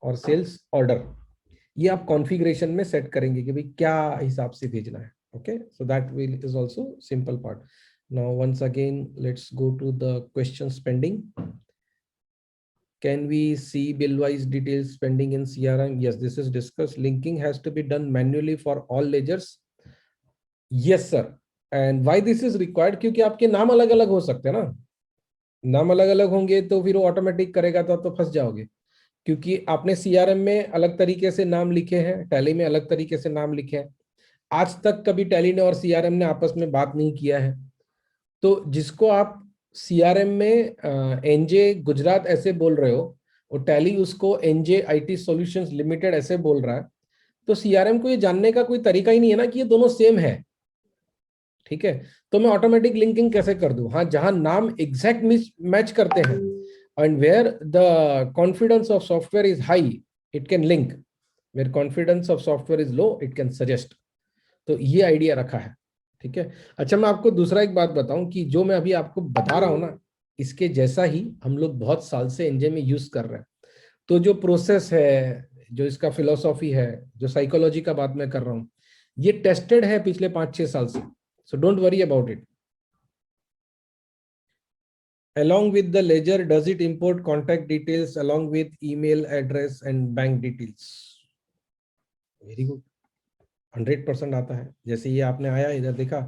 और सेल्स ऑर्डर। ये आप कॉन्फ़िगरेशन में सेट करेंगे कि भाई क्या हिसाब से भेजना है। Okay, so that will is also simple part. Now once again let's go to the questions pending. Can we see bill-wise details pending in CRM? Yes, this is discussed. Linking has to be done manually for all ledgers. Yes, sir. And why this is required? क्योंकि आपके नाम अलग अलग हो सकते हैं ना, नाम अलग अलग होंगे तो फिर वो ऑटोमेटिक करेगा तो फंस जाओगे, क्योंकि आपने सीआरएम में अलग तरीके से नाम लिखे हैं, टैली में अलग तरीके से नाम लिखे हैं। आज तक कभी टैली ने और सीआरएम ने आपस में बात नहीं किया है, तो जिसको आप सीआरएम में एनजे गुजरात ऐसे बोल रहे हो और टैली उसको एनजे आईटी सॉल्यूशंस लिमिटेड ऐसे बोल रहा है, तो सीआरएम को ये जानने का कोई तरीका ही नहीं है ना कि ये दोनों सेम है, ठीक है। तो मैं ऑटोमेटिक लिंकिंग कैसे कर दूं? हाँ, जहां नाम एग्जैक्ट मैच करते हैं and where the confidence of software is high it can link, where confidence of software is low it can suggest. तो ये आइडिया रखा है, ठीक है। अच्छा, मैं आपको दूसरा एक बात बताऊं कि जो मैं अभी आपको बता रहा हूं ना, इसके जैसा ही हम लोग बहुत साल से एनजे में यूज कर रहे हैं। तो जो प्रोसेस है, जो इसका फिलोसॉफी है, जो साइकोलॉजी का बात मैं कर रहा हूं, ये टेस्टेड है पिछले 5-6 साल से। So don't worry about it. Along with the ledger, does it import contact details along with email address and bank details? Very good. 100% आता है। जैसे ये आपने आया इधर देखा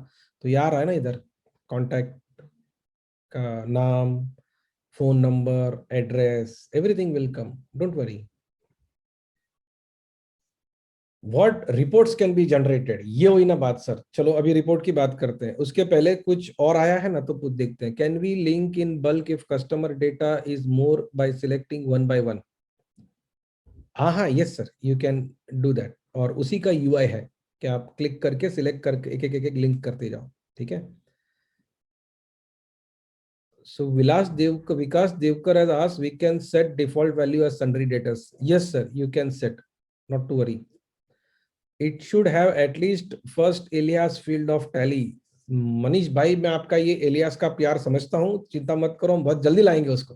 तो ये आ रहा है ना, इधर कॉन्टैक्ट का नाम, phone number, address, everything will come, don't worry. What reports can be generated, ये हुई ना बात सर। चलो अभी रिपोर्ट की बात करते हैं, उसके पहले कुछ और आया है ना, तो कुछ देखते हैं। Can we link in bulk if customer data is more by selecting one by one? हाँ हाँ, yes sir, you can do that. और उसी का यूआई है कि आप क्लिक करके सिलेक्ट करके एक एक एक लिंक करते जाओ, ठीक है। So Vikas Devkar has asked, we can set default value as sundry debtors. Yes sir, you can set, not to worry. It should have at least first alias field of tally. Manish भाई, मैं आपका ये एलियास का प्यार समझता हूँ, चिंता मत करो, हम बहुत जल्दी लाएंगे उसको।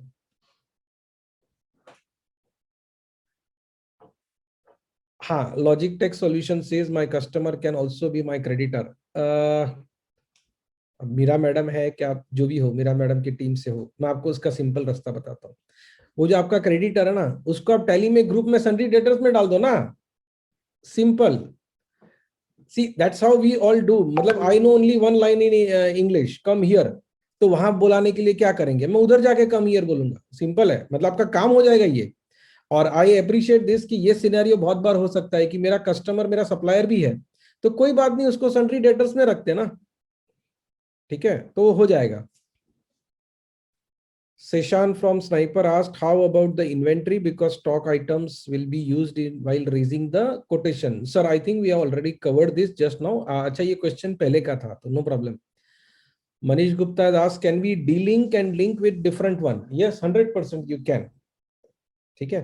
हाँ, logic tech solution says my customer can also be my creditor. Meera madam है क्या, जो भी हो, मीरा मैडम की टीम से हो, मैं आपको उसका सिंपल रास्ता बताता हूँ। वो जो आपका क्रेडिटर है ना, उसको आप टैली में ग्रुप में सन्ड्री डेटर्स में डाल दो ना, simple. See that's how we all do. मतलब I know only one line in English, come here, तो वहां बुलाने के लिए क्या करेंगे, मैं उधर जाके कम हियर बोलूंगा, सिंपल है, मतलब आपका काम हो जाएगा ये। और आई अप्रिशिएट दिस कि ये सिनेरियो बहुत बार हो सकता है कि मेरा कस्टमर मेरा सप्लायर भी है, तो कोई बात नहीं, उसको सन्ड्री डेटर्स में रखते ना, ठीक है, तो हो जाएगा। Seshan from Sniper asked, how about the inventory, because stock items will be used while raising the quotation? Sir, I think we have already covered this just now. अच्छा, ये question पहले का था, तो no problem. Manish Gupta has asked, can we delink and link with different one? Yes, 100% you can. ठीक है।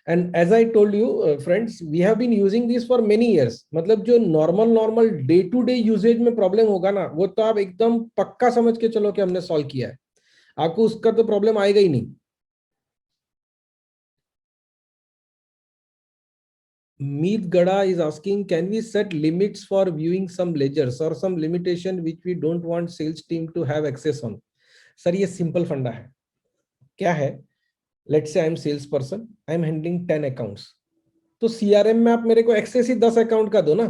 And as I told you friends, we have been using this for many years. मतलब जो normal day to day usage में प्रॉब्लम होगा ना, वो तो आप एकदम पक्का समझ के चलो कि हमने सॉल्व किया है, आपको उसका तो प्रॉब्लम आएगा ही नहीं। Meet Gada is asking, can we set limits for viewing some ledgers or some limitation which we don't want sales team to have access on? Sir ये सिंपल फंडा है। क्या है, let's say I am sales person, I am handling 10 accounts, तो सीआरएम में आप मेरे को एक्सेस ही 10 अकाउंट का दो ना।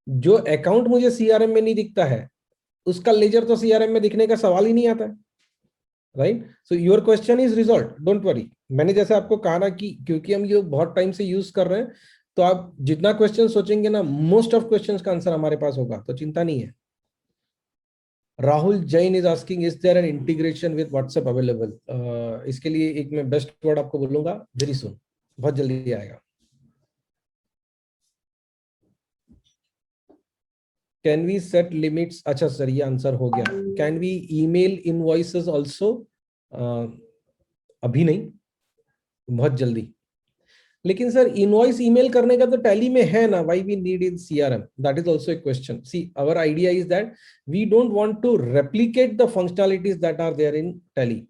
जो अकाउंट मुझे सीआरएम में नहीं दिखता है, उसका लेजर तो सीआरएम में दिखने का सवाल ही नहीं आता है, right. So your question is resolve, don't worry. मैंने जैसे आपको कहा ना कि क्योंकि हम ये बहुत टाइम से यूज कर रहे हैं, तो आप जितना क्वेश्चन सोचेंगे ना, मोस्ट ऑफ क्वेश्चंस का आंसर हमारे पास होगा, तो चिंता नहीं है। Rahul Jain is asking is there an integration with WhatsApp available? इसके लिए एक मैं बेस्ट वर्ड आपको बोलूंगा, वेरी सुन, बहुत जल्दी आएगा। Can we set limits? अच्छा सर, ये आंसर हो गया। Can we email invoices also? अभी नहीं, बहुत जल्दी। लेकिन सर इनवॉइस ईमेल करने का तो टैली में है ना, why we need in CRM? That is also a question. See our idea is that we don't want to replicate the functionalities that are there in Tally.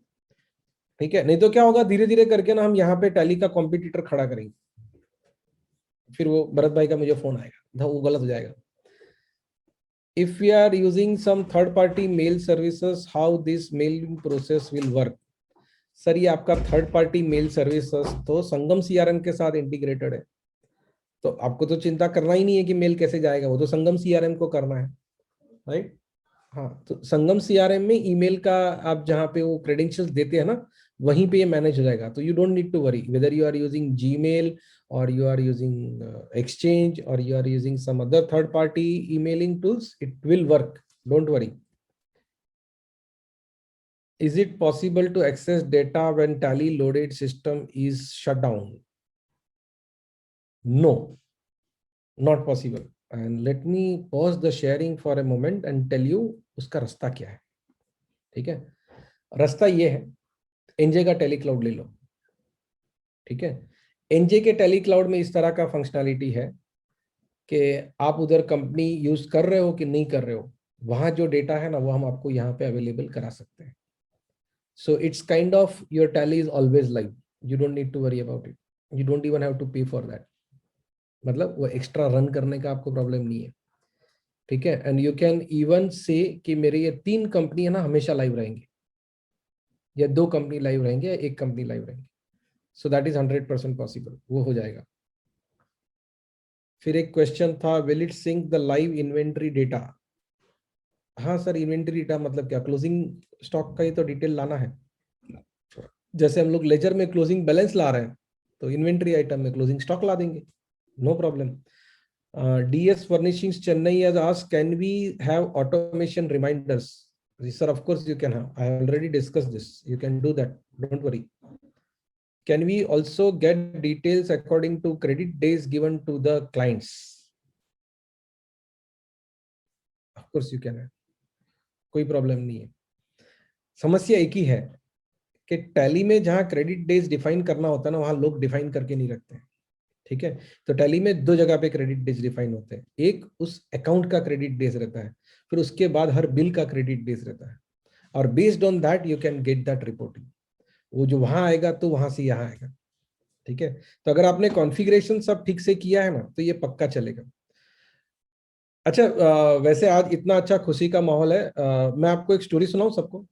ठीक है, नहीं तो क्या होगा, धीरे धीरे करके ना हम यहाँ पे टैली का कॉम्पिटिटर खड़ा करेंगे, फिर वो भरत भाई का मुझे फोन आएगा, वो गलत हो जाएगा। If we are using some third party mail services, how this mailing process will work? Sir ये आपका थर्ड पार्टी मेल सर्विसेज तो संगम सीआरएम के साथ इंटीग्रेटेड है, तो आपको तो चिंता करना ही नहीं है कि मेल कैसे जाएगा, वो तो संगम सीआरएम को करना है, राइट? हाँ, तो संगम सीआरएम में ईमेल का आप जहाँ पे वो क्रेडेंशियल्स देते हैं ना, वहीं पे ये मैनेज हो जाएगा। तो you don't need to worry whether you are using Gmail or you are using exchange or you are using some other third party emailing tools, it will work, don't worry. Is it possible to access data when tally loaded system is shut down? No, not possible. And let me pause the sharing for a moment and tell you उसका रास्ता क्या है। ठीक है, रास्ता ये है, एनजे का टेली क्लाउड ले लो। ठीक है, एनजे के टेली क्लाउड में इस तरह का फंक्शनैलिटी है कि आप उधर कंपनी यूज कर रहे हो कि नहीं कर रहे हो, वहां जो डेटा है ना वो हम आपको यहाँ पे अवेलेबल करा सकते हैं। So it's kind of your tally is always live, you don't need to worry about it, you don't even have to pay for that. मतलब वो एक्स्ट्रा रन करने का आपको प्रॉब्लम नहीं है। ठीक है, एंड यू कैन इवन से कि मेरे ये 3 कंपनी है ना हमेशा लाइव रहेंगे, या 2 कंपनी लाइव रहेंगे, या 1 कंपनी लाइव रहेंगे। सो दैट इज 100% पॉसिबल, वो हो जाएगा। फिर एक क्वेश्चन था, will it sync the live inventory data? हाँ सर, इन्वेंट्री डेटा मतलब क्या, क्लोजिंग स्टॉक का ही तो डिटेल लाना है। जैसे हम लोग लेजर में क्लोजिंग बैलेंस ला रहे हैं, तो इन्वेंट्री आइटम में क्लोजिंग स्टॉक ला देंगे, no problem. DS furnishings Chennai has asked, can we have automation reminders? Sir of course you can have, I already discussed this, you can do that, don't worry. Can we also get details according to credit days given to the clients? Of course you can have, कोई प्रॉब्लम नहीं है। समस्या एक ही है कि टैली में जहां क्रेडिट डेज डिफाइन करना होता है ना, वहां लोग डिफाइन करके नहीं रखते हैं। ठीक है, तो टैली में 2 जगह पे क्रेडिट डेज डिफाइन होते हैं, एक उस अकाउंट का क्रेडिट डेज रहता है, फिर उसके बाद हर बिल का क्रेडिट डेज रहता है, और based on that you can get that reporting. वो जो वहां आएगा तो वहां से यहाँ आएगा। ठीक है, तो अगर आपने कॉन्फ़िगरेशन सब ठीक से किया है ना, तो ये पक्का चलेगा। अच्छा, वैसे आज इतना अच्छा खुशी का माहौल है, मैं आपको एक स्टोरी सुनाऊं सबको,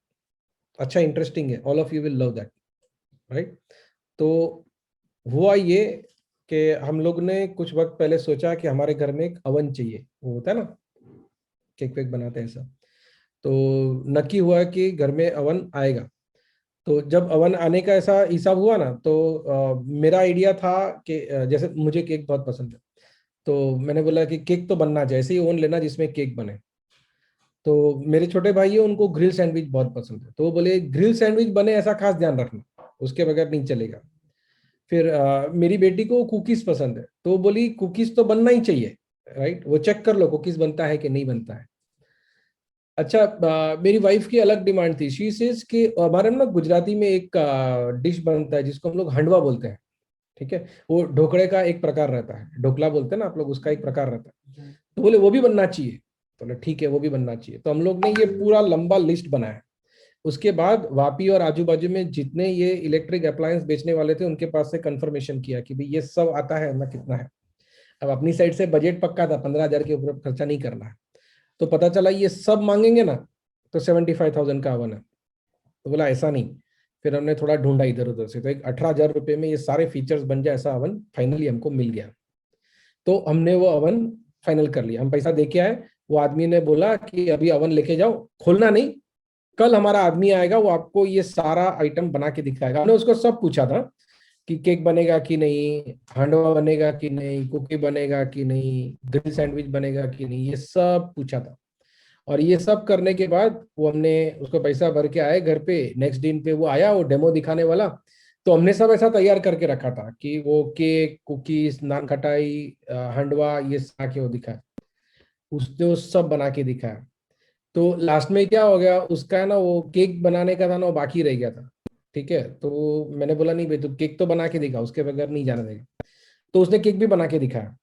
अच्छा इंटरेस्टिंग है, all of you will love that, right? तो हुआ ये कि हम लोग ने कुछ वक्त पहले सोचा कि हमारे घर में एक अवन चाहिए, वो होता है ना केक वेक बनाते हैं ऐसा, तो नक्की हुआ कि घर में अवन आएगा। तो जब अवन आने का ऐसा हिसाब हुआ ना, तो मेरा आइडिया था कि जैसे मुझे केक बहुत पसंद है, तो मैंने बोला कि केक तो बनना चाहिए, ऐसे ही ओवन लेना जिसमें केक बने। तो मेरे छोटे भाई है, उनको ग्रिल सैंडविच बहुत पसंद है, तो वो बोले ग्रिल सैंडविच बने ऐसा खास ध्यान रखना, उसके बगैर नहीं चलेगा। फिर मेरी बेटी को कुकीज पसंद है, तो वो बोली कुकीज तो बनना ही चाहिए, राइट? वो चेक कर लो कुकीज बनता है कि नहीं बनता है। अच्छा, मेरी वाइफ की अलग डिमांड थी, शी सेज कि हमारे ना गुजराती में एक डिश बनता है जिसको हम लोग हंडवा बोलते हैं। ठीक है, वो ढोकड़े का एक प्रकार रहता है, ढोकला बोलते हैं ना आप लोग, उसका एक प्रकार रहता है। तो बोले वो भी बनना चाहिए, तो बोले ठीक है वो भी बनना चाहिए। तो हम लोग ने ये पूरा लंबा लिस्ट बनाया। उसके बाद वापी और आजू बाजू में जितने ये इलेक्ट्रिक अप्लायंस बेचने वाले थे उनके पास से कंफर्मेशन किया कि भाई ये सब आता है ना, कितना है। अब अपनी साइड से बजट पक्का था, 15,000 के ऊपर खर्चा नहीं करना है। तो पता चला ये सब मांगेंगे ना तो 75,000 का अवन है। तो बोला ऐसा नहीं, फिर हमने थोड़ा ढूंढा इधर उधर से, तो एक 18,000 रुपए में ये सारे फीचर्स बन जाए ऐसा अवन फाइनली हमको मिल गया। तो हमने वो अवन फाइनल कर लिया, हम पैसा दे के आए। वो आदमी ने बोला कि अभी अवन लेके जाओ, खोलना नहीं, कल हमारा आदमी आएगा, वो आपको ये सारा आइटम बना के दिखाएगा। हमने उसको सब पूछा था कि केक बनेगा कि नहीं, हांडवा बनेगा कि नहीं, कुकी बनेगा कि नहीं, ग्रिल सैंडविच बनेगा कि नहीं, ये सब पूछा था। और ये सब करने के बाद वो हमने उसको पैसा भर के आए घर पे, नेक्स्ट दिन पे वो आया, वो डेमो दिखाने वाला। तो हमने सब ऐसा तैयार करके रखा था कि वो केक, कुकीज, नान खटाई, हंडवा, ये आके वो दिखाया, उसने वो सब बना के दिखाया। तो लास्ट में क्या हो गया, उसका है ना वो केक बनाने का था ना, वो बाकी रह गया था। ठीक है, तो मैंने बोला नहीं भाई, तू केक तो बना के दिखा, उसके बगैर नहीं जाने देगा। तो उसने केक भी बना के दिखाया।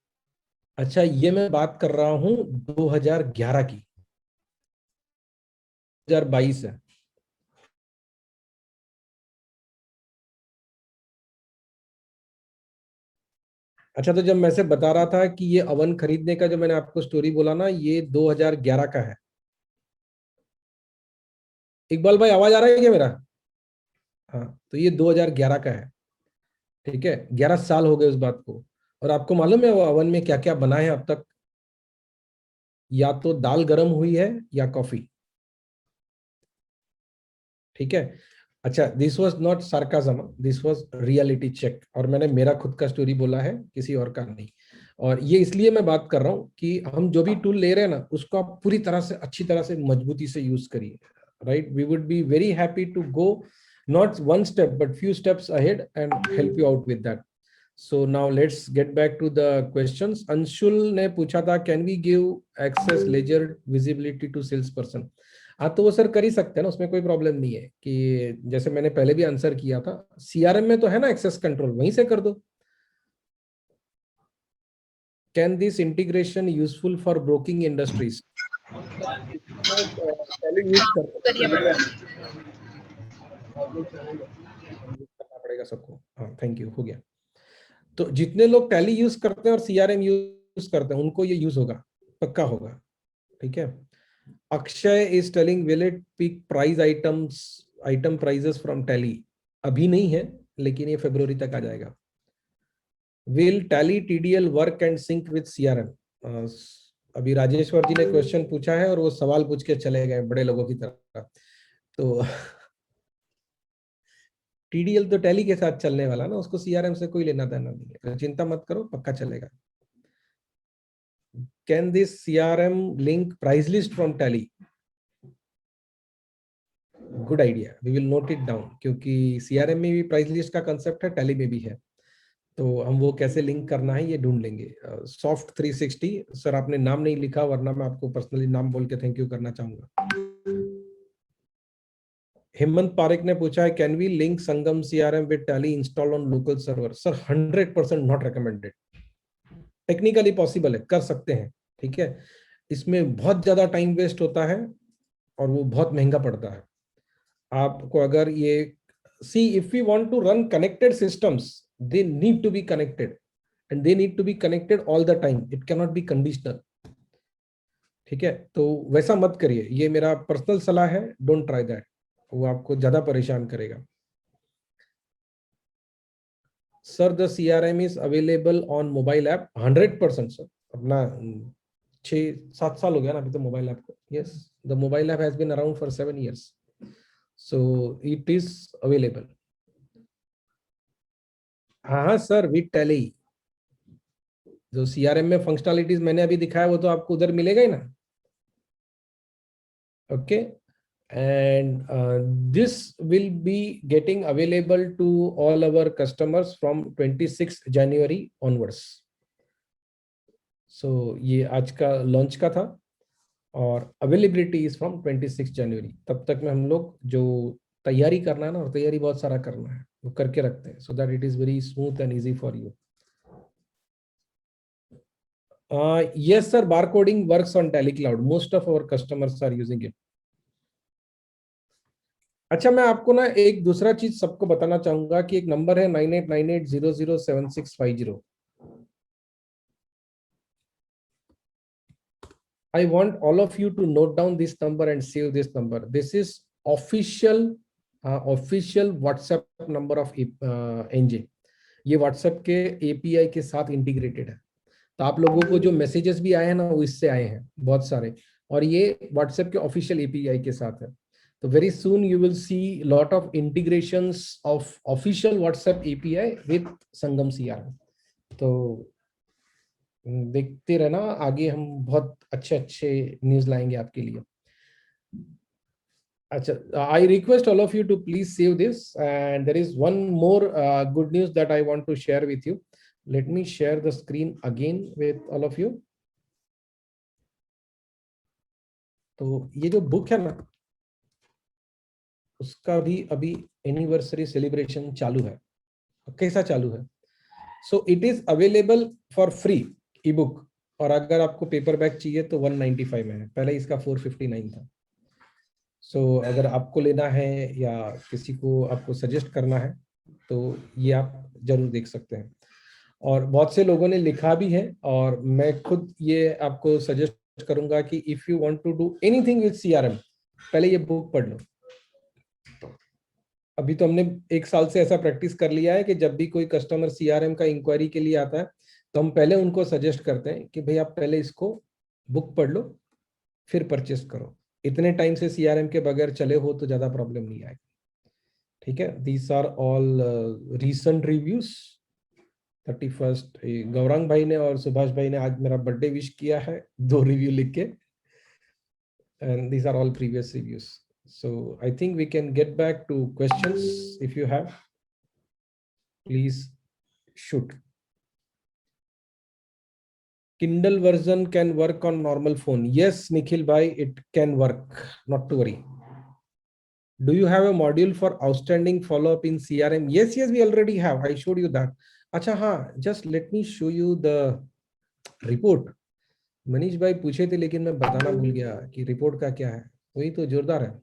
अच्छा, ये मैं बात कर रहा हूँ 2011 की, 2022 है। अच्छा, तो जब मैं से बता रहा था कि ये अवन खरीदने का जो मैंने आपको स्टोरी बोला ना, ये 2011 का है। इकबाल भाई, आवाज आ रहा है क्या मेरा? हाँ, तो ये 2011 का है। ठीक है, 11 साल हो गए उस बात को। और आपको मालूम है वो अवन में क्या क्या बना है अब तक? या तो दाल गरम हुई है या कॉफी। ठीक है। अच्छा, this was not sarcasm, this was reality check, और मैंने मेरा खुद का स्टोरी बोला है, किसी और का नहीं। और ये इसलिए मैं बात कर रहा हूँ कि हम जो भी टूल ले रहे हैं ना, उसको आप पूरी तरह से, अच्छी तरह से, मजबूती से यूज करिए। Right, we would be very happy to go not one step but few steps ahead and help you out with that. So now let's get back to the questions. Anshul ने पूछा था, can we give access ledger visibility to sales person? हाँ, तो वो सर कर ही सकते हैं ना, उसमें कोई प्रॉब्लम नहीं है। कि जैसे मैंने पहले भी आंसर किया था, सीआरएम में तो है ना एक्सेस कंट्रोल, वहीं से कर दो। Can this integration useful for broking industries? पहले यूज करिए करते बता। करना पड़ेगा सबको। हाँ, थैंक यू, हो गया। तो जितने लोग टैली यूज करते हैं और सीआरएम यूज करते हैं, उनको ये यूज होगा, पक्का होगा। ठीक है। Akshay is telling will it pick price items, item prices from Tally? अभी नहीं है, लेकिन ये फरवरी तक आ जाएगा। Will Tally TDL work and sync with CRM? अभी राजेश्वर जी ने क्वेश्चन पूछा है और वो सवाल पूछ के चले गए बड़े लोगों की तरह। तो टीडीएल तो टैली के साथ चलने वाला ना, उसको सीआरएम से कोई लेना देना नहीं है, तो चिंता मत करो, पक्का चलेगा। Can this CRM link price list from Tally? Good idea, we will note it down, क्योंकि सीआरएम में भी प्राइस लिस्ट का कंसेप्ट है, टैली में भी है। तो हम वो कैसे लिंक करना है ये ढूंढ लेंगे। सॉफ्ट 360 सर, आपने नाम नहीं लिखा, वरना मैं आपको पर्सनली नाम बोल के थैंक यू करना चाहूंगा। हेमंत पारेख ने पूछा है, can we link Sangam CRM with Tally install on local server? Sir 100% not recommended. Technically possible है, कर सकते हैं, ठीक है, इसमें बहुत ज्यादा टाइम वेस्ट होता है और वो बहुत महंगा पड़ता है आपको। अगर ये see, if we want to run connected systems, they need to be connected and they need to be connected all the time, it can not be conditional. ठीक है, तो वैसा मत करिए, ये मेरा पर्सनल सलाह है, डोंट ट्राई दैट, वो आपको ज्यादा परेशान करेगा। Sir the CRM is available on mobile app? 100% sir, अपना 6-7 साल हो गया ना अभी तो मोबाइल ऐप को। Yes, the mobile app has been around for 7 years, so it is available. हाँ हाँ सर, विद टैली जो सीआरएम में फंक्शनलिटीज मैंने अभी दिखाया, वो तो आपको उधर मिलेगा ही ना। Okay, and this will be getting available to all our customers from 26 January onwards. So ये आज का लॉन्च का था और अवेलेबिलिटी इज फ्रॉम 26 जनवरी। तब तक में हम लोग जो तैयारी करना है ना, और तैयारी बहुत सारा करना है, वो करके रखते हैं, so that it is very smooth and easy for you. Yes sir, barcoding works on Tally Cloud, most of our customers are using it. अच्छा, मैं आपको ना एक दूसरा चीज सबको बताना चाहूंगा कि एक नंबर है 9898007650। I want all of you to note down this number and save this number. This is official WhatsApp number of NJ. ये WhatsApp के API के साथ इंटीग्रेटेड है, तो आप लोगों को जो मैसेजेस भी आए हैं ना, वो इससे आए हैं बहुत सारे, और ये WhatsApp के ऑफिशियल API के साथ है। तो very soon you will see lot of integrations of official WhatsApp API with Sangam CRM। तो देखते रहना, आगे हम बहुत अच्छे अच्छे न्यूज लाएंगे आपके लिए। अच्छा, I request all of you to please save this, and there is one more good news that I want to share with you. Let me share the screen again with all of you. तो ये जो बुक है ना, उसका भी अभी एनिवर्सरी सेलिब्रेशन चालू है। कैसा चालू है? सो it is available for free E book, और अगर आपको पेपर बैक चाहिए तो 195 में है, पहले इसका 459 था। सो अगर आपको लेना है या किसी को आपको सजेस्ट करना है तो ये आप जरूर देख सकते हैं। और बहुत से लोगों ने लिखा भी है, और मैं खुद ये आपको सजेस्ट करूंगा कि if you want to do anything with CRM, पहले ये बुक पढ़ लो। अभी तो हमने 1 साल से ऐसा प्रैक्टिस कर लिया है कि जब भी कोई कस्टमर सीआरएम का इंक्वायरी के लिए आता है तो हम पहले उनको सजेस्ट करते हैं कि भाई आप पहले इसको बुक पढ़ लो, फिर परचेस करो। इतने टाइम से सीआरएम के बगैर चले हो तो ज्यादा प्रॉब्लम नहीं आएगी। ठीक है, these are all recent reviews. 31 Gaurang भाई ने और सुभाष भाई ने आज मेरा बर्थडे विश किया है 2 रिव्यू लिख के, and these are all previous reviews. So I think we can get back to questions. If you have, please shoot. Kindle version can work on normal phone. Yes, Nikhil bhai, it can work. Not to worry. Do you have a module for outstanding follow-up in CRM? Yes, we already have. I showed you that. अच्छा हाँ, just let me show you the report. Manish भाई पूछे थे लेकिन मैं बताना भूल गया कि रिपोर्ट का क्या है। वही तो जोरदार है।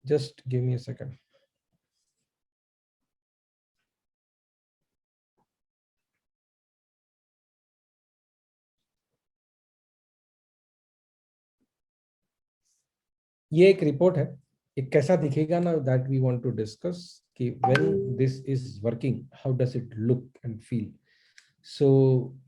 Just give me a second. ये एक रिपोर्ट है, ये कैसा दिखेगा ना, that we want to discuss कि when this is working how does it look and feel. So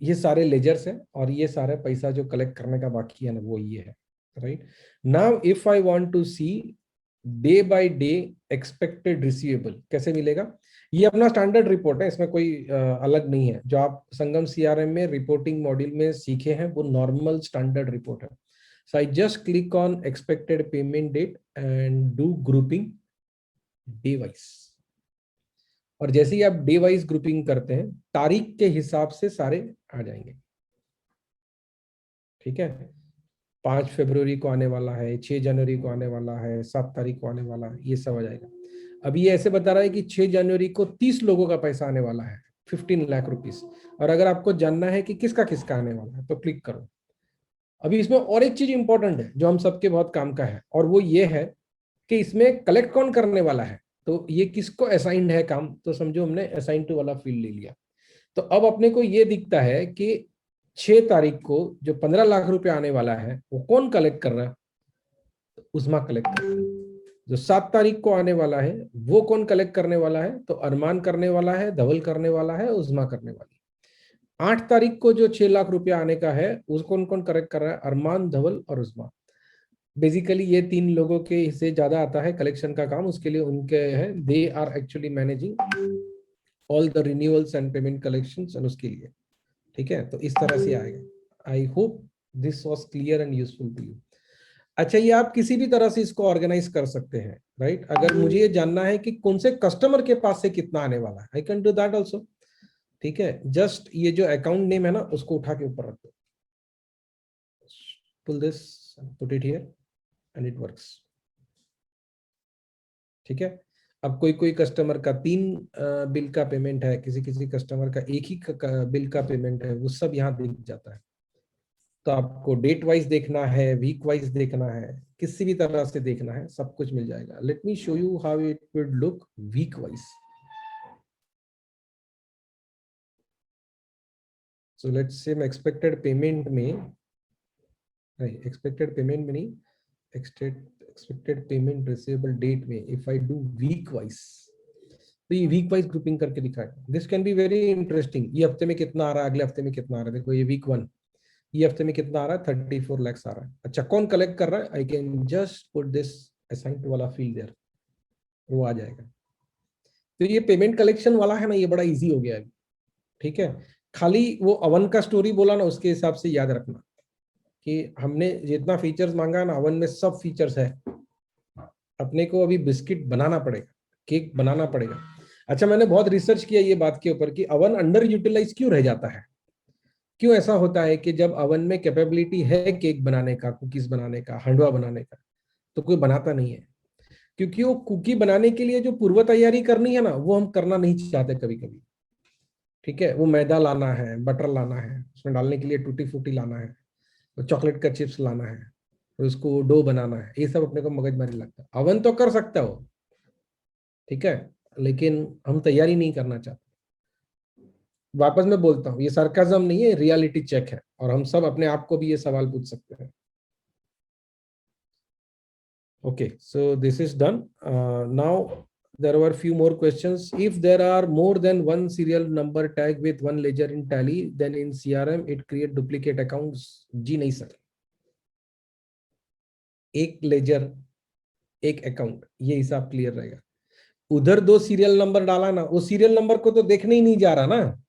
ये सारे लेजर्स हैं और ये सारे पैसा जो कलेक्ट करने का बाकी है ना वो ये है, right. Now if I want to see day by day expected receivable कैसे मिलेगा, ये अपना स्टैंडर्ड रिपोर्ट है, इसमें कोई अलग नहीं है। जो आप संगम सीआरएम में रिपोर्टिंग मॉड्यूल में सीखे हैं वो नॉर्मल स्टैंडर्ड रिपोर्ट है। So I just click on expected payment date and do grouping day wise. और जैसे ही आप डे वाइज ग्रुपिंग करते हैं तारीख के हिसाब से सारे आ जाएंगे। ठीक है, 5 फरवरी को आने वाला है, 6 जनवरी को आने वाला है, 7 तारीख को आने वाला है, ये सब आ जाएगा। अभी ये ऐसे बता रहा है कि 6 जनवरी को 30 लोगों का पैसा आने वाला है, 15 लाख रुपीस। और अगर आपको जानना है कि किसका किसका आने वाला है तो क्लिक करो। अभी इसमें और एक चीज इंपॉर्टेंट है जो हम सबके बहुत काम का है, और वो ये है कि इसमें कलेक्ट कौन करने वाला है। तो ये किसको असाइंड है काम, तो समझो हमने असाइन टू वाला फील्ड ले लिया। तो अब अपने को ये दिखता है कि 6 तारीख को जो 15 लाख रुपए आने वाला है वो कौन कलेक्ट कर रहा है, तो उस्मा कलेक्ट कर रहा है। जो 7 तारीख को आने वाला है वो कौन कलेक्ट करने वाला है, तो अरमान करने वाला है, धवल करने वाला है, उस्मा करने वाली। 8 तारीख को जो 6 लाख रुपया आने का है उसको कौन कौन कलेक्ट कर रहा है, अरमान, धवल और उस्मा। बेसिकली ये 3 लोगों के हिस्से ज्यादा आता है कलेक्शन का काम, उसके लिए उनके है, they are actually managing all the renewals and payment collections और उसके लिए। ठीक है, तो इस तरह से आएगा। I hope this was clear and useful to you. अच्छा, ये आप किसी भी तरह से इसको ऑर्गेनाइज कर सकते हैं, राइट। अगर मुझे ये जानना है कि कौन से कस्टमर के पास से कितना आने वाला है, I can do that also. ठीक है, जस्ट ये जो अकाउंट नेम है ना उसको उठा के ऊपर रख दो, pull this, put it here and it works. ठीक है, अब कोई कोई कस्टमर का 3 बिल का पेमेंट है, किसी किसी कस्टमर का एक ही बिल का पेमेंट है, वो सब यहाँ दिख जाता है। तो आपको डेट वाइज देखना है, वीक वाइज देखना है, किसी भी तरह से देखना है, सब कुछ मिल जाएगा। Let me show you how it would look week wise. So let's say expected payment में नहीं, एक्सपेक्टेड पेमेंट में नहीं, एक्सपेक्टेड पेमेंट रिसीवेबल डेट में if I do week wise, तो ये वीक वाइज ग्रुपिंग करके दिखाएगा। This can be very interesting. ये हफ्ते में कितना आ रहा है, अगले हफ्ते में कितना आ रहा है। देखो ये वीक 1, ये हफ्ते में कितना आ रहा है? 34 lakhs आ रहा है। अच्छा, कौन कलेक्ट कर रहा है? I can just put this assign to वाला फील्ड देयर, वो आ जाएगा। तो ये पेमेंट कलेक्शन वाला है ना, ये बड़ा इजी हो गया है। ठीक है, खाली वो अवन का स्टोरी बोला ना, उसके हिसाब से याद रखना कि हमने जितना फीचर्स मांगा है ना, अवन में सब फीचर्स है। अपने को अभी बिस्किट बनाना पड़ेगा, केक बनाना पड़ेगा। अच्छा, मैंने बहुत रिसर्च किया ये बात के ऊपर कि अवन अंडर यूटिलाइज क्यों रह जाता है। क्यों ऐसा होता है कि जब अवन में कैपेबिलिटी है केक बनाने का, कुकीज बनाने का, हलवा बनाने का, तो कोई बनाता नहीं है। क्योंकि वो कुकी बनाने के लिए जो पूर्व तैयारी करनी है ना, वो हम करना नहीं चाहते कभी कभी। ठीक है, वो मैदा लाना है, बटर लाना है, उसमें डालने के लिए टूटी फूटी लाना है, चॉकलेट का चिप्स लाना है, और उसको डो बनाना है, ये सब अपने को मगजमारी लगता है। अवन तो कर सकता हो, ठीक है, लेकिन हम तैयारी नहीं करना चाहते। वापस मैं बोलता हूँ, ये सरकाजम नहीं है, रियलिटी चेक है, और हम सब अपने आप को भी ये सवाल पूछ सकते हैं। Okay, so this is done. Now there were few more questions. If there are more than one serial number tag with one ledger in Tally, then in CRM it create duplicate accounts. जी नहीं सर, एक लेजर एक अकाउंट, ये हिसाब क्लियर रहेगा। उधर दो सीरियल नंबर डाला ना, वो सीरियल नंबर को तो देखने ही नहीं जा रहा ना,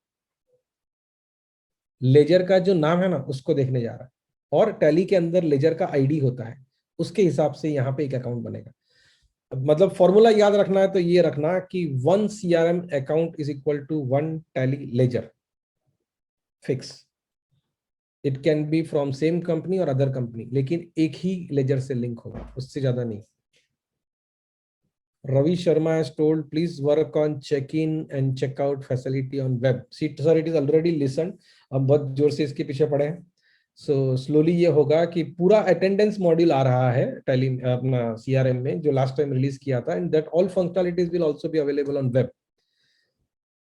लेजर का जो नाम है ना उसको देखने जा रहा है। और टैली के अंदर लेजर का आईडी होता है, उसके हिसाब से यहाँ पे एक अकाउंट बनेगा। मतलब फॉर्मूला याद रखना है तो ये रखना कि 1 CRM account is equal to 1 Tally ledger, fix. It can be from same company और अदर कंपनी, लेकिन एक ही लेजर से लिंक होगा, उससे ज्यादा नहीं। Ravi Sharma has told, please work on check-in and check-out facility on web. See, sir, it is already listened. हम बहुत जोर से इसके पीछे पड़े हैं। So slowly ये होगा कि पूरा अटेंडेंस मॉड्यूल आ रहा है टैली अपना CRM में, जो लास्ट टाइम रिलीज किया था, and that all functionalities will also be available on web.